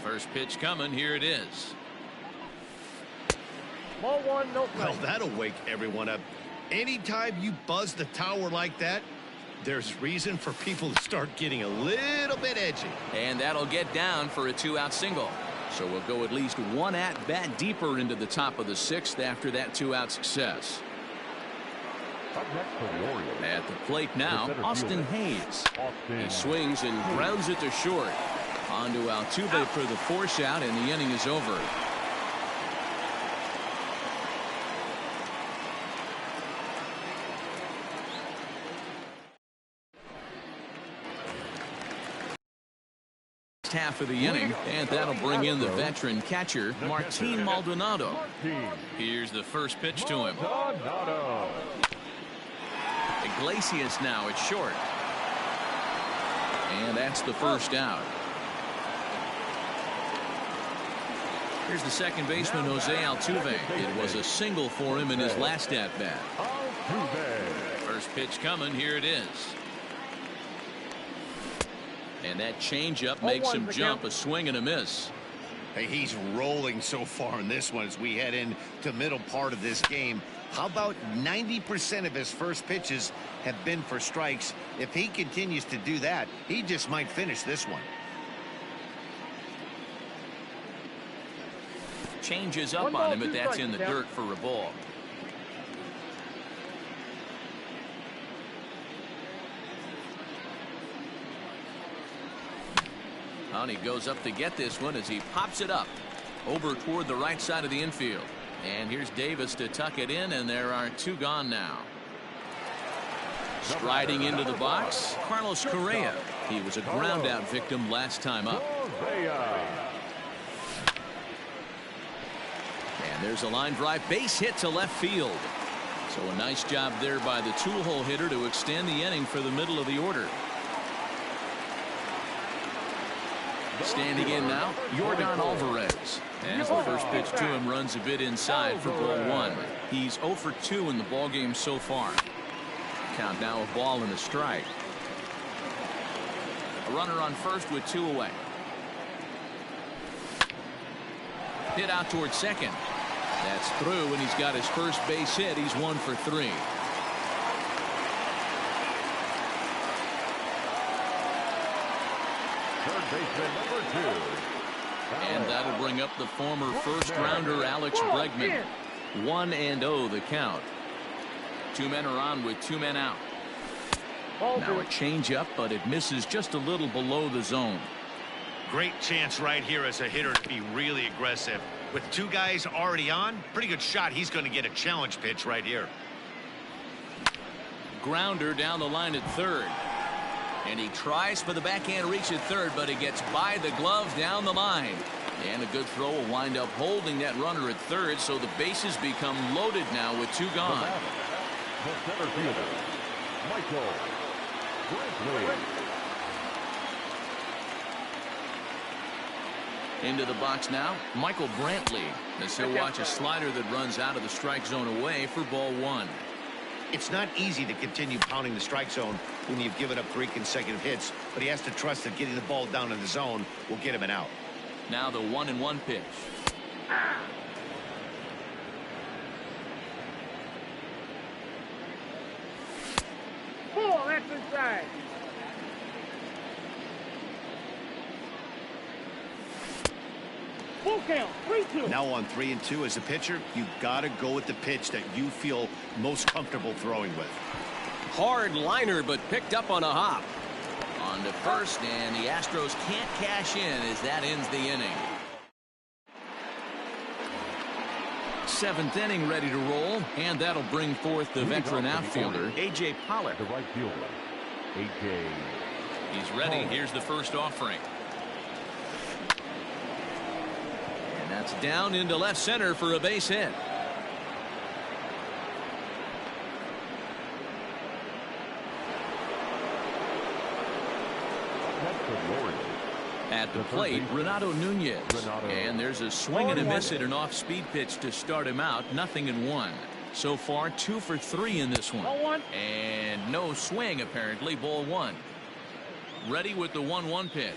First pitch coming. Here it is. Ball 1, no play. Well, that'll wake everyone up. Anytime you buzz the tower like that, there's reason for people to start getting a little bit edgy. And that'll get down for a 2-out single. So we'll go at least 1 at bat deeper into the top of the 6th after that 2-out success. Up next for the Orioles. At the plate now, Austin Hayes. He swings and grounds it to short. On to Altuve for the force out, and the inning is over. Half of the inning, and that'll bring in the veteran catcher Martin Maldonado. Here's the first pitch to him. Iglesias now at short, and that's the first out. Here's the second baseman, Jose Altuve. It was a single for him in his last at bat. First pitch coming. Here it is. And that changeup makes him jump. A swing and a miss. Hey, he's rolling so far in this one as we head into the middle part of this game. How about 90% of his first pitches have been for strikes? If he continues to do that, he just might finish this one. Changes up on him, but that's in the dirt for a ball. And he goes up to get this one as he pops it up over toward the right side of the infield. And here's Davis to tuck it in, and there are two gone now. Striding into the box, Carlos Correa. He was a ground out victim last time up. And there's a line drive base hit to left field. So a nice job there by the two-hole hitter to extend the inning for the middle of the order. Standing in now, Yordan Alvarez. As the first pitch to him runs a bit inside for ball one. He's 0 for 2 in the ballgame so far. Count now a ball and a strike. A runner on first with 2 away. Hit out towards second. That's through, and he's got his first base hit. He's 1 for 3. Third baseman number 2. And that'll bring up the former first-rounder Alex Bregman. 1-0 the count. 2 men are on with 2 men out. Now a changeup, but it misses just a little below the zone. Great chance right here as a hitter to be really aggressive. With 2 guys already on, pretty good shot. He's going to get a challenge pitch right here. Grounder down the line at third. And he tries for the backhand reach at third, but it gets by the glove down the line. And a good throw will wind up holding that runner at third, so the bases become loaded now with 2 gone. The center fielder, Michael Brantley. Into the box now, Michael Brantley, as he'll watch a slider that runs out of the strike zone away for ball 1. It's not easy to continue pounding the strike zone when you've given up 3 consecutive hits, but he has to trust that getting the ball down in the zone will get him an out. Now the 1-1 pitch. Ball, that's inside. Full count, 3-2. Now on 3-2 as a pitcher, you've got to go with the pitch that you feel most comfortable throwing with. Hard liner, but picked up on a hop. On to first, and the Astros can't cash in as that ends the inning. 7th inning ready to roll, and that'll bring forth the veteran outfielder, A.J. Pollock. The right fielder, A.J. He's ready. Here's the first offering. And that's down into left center for a base hit. At the plate, Renato Nunez. And there's a swing and a miss at an off-speed pitch to start him out. 0-1. So far, 2 for 3 in this one. And no swing, apparently. Ball 1. Ready with the 1-1 pitch.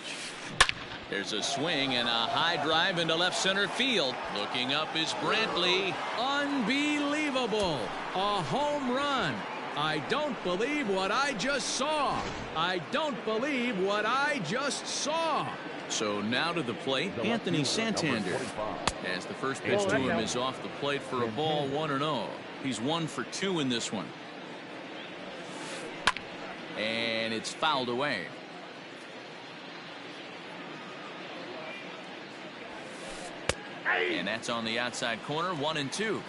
There's a swing and a high drive into left center field. Looking up is Brantley. Unbelievable. A home run. I don't believe what I just saw. I don't believe what I just saw. So now to the plate, Anthony Santander. As the first pitch to him is off the plate for a ball, 1-0. He's 1 for 2 in this one. And it's fouled away. And that's on the outside corner, 1-2.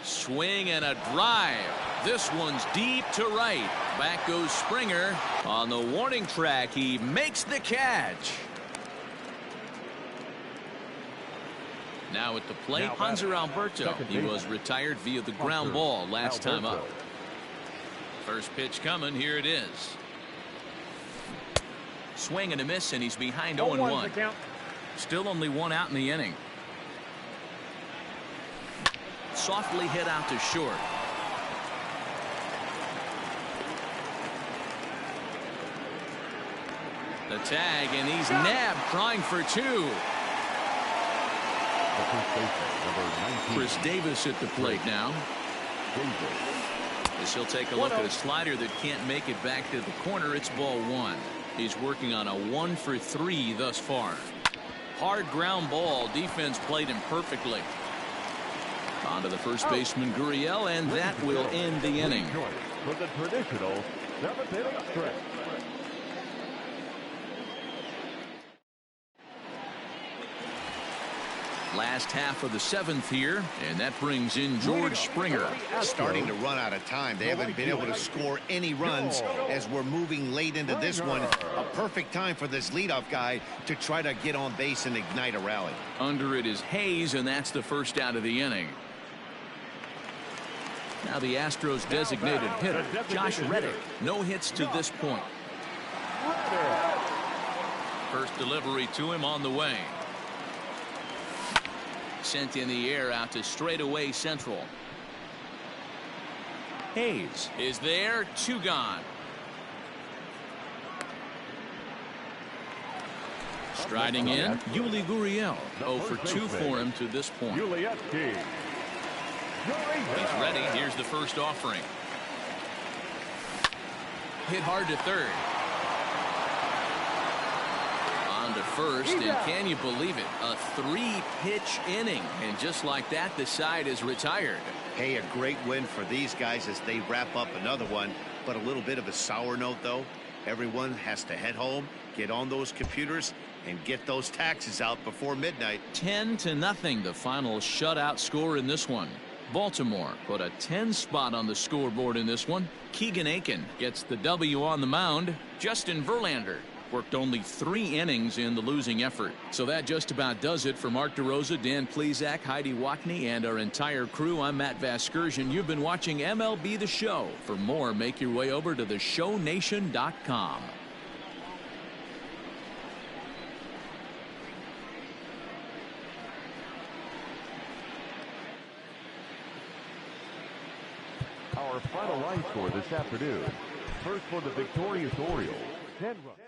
Swing and a drive. This one's deep to right. Back goes Springer. On the warning track, he makes the catch. Now at the plate, Hanser Alberto. He was retired via the ground ball last time up. First pitch coming. Here it is. Swing and a miss, and he's behind 0-1. Still only one out in the inning. Softly hit out to short. The tag, and he's nabbed, trying for two. Chris Davis at the plate now. As he'll take a look at a slider that can't make it back to the corner. It's ball one. He's working on a 1-for-3 thus far. Hard ground ball. Defense played him perfectly. On to the first baseman, Gurriel, and that will end the inning. For the traditional seventh inning stretch. Last half of the seventh here, and that brings in George Springer. Starting to run out of time. They haven't been able to score any runs as we're moving late into this one. A perfect time for this leadoff guy to try to get on base and ignite a rally. Under it is Hayes, and that's the first out of the inning. Now the Astros designated hitter, Josh Reddick. No hits to this point. First delivery to him on the way. Sent in the air out to straightaway central. Hayes is there, two gone. Striding in, Yuli Gurriel. 0 for 2 for him to this point. He's ready. Here's the first offering. Hit hard to third. On to first, and can you believe it? A 3-pitch inning, and just like that, the side is retired. Hey, a great win for these guys as they wrap up another one, but a little bit of a sour note, though. Everyone has to head home, get on those computers, and get those taxes out before midnight. 10-0, the final shutout score in this one. Baltimore put a 10 spot on the scoreboard in this one. Keegan Aiken gets the W on the mound. Justin Verlander worked only 3 innings in the losing effort. So that just about does it for Mark DeRosa, Dan Plesac, Heidi Watney, and our entire crew. I'm Matt Vasgersian. You've been watching MLB The Show. For more, make your way over to theshownation.com. Our final line score this afternoon. First for the victorious Orioles, 10 runs.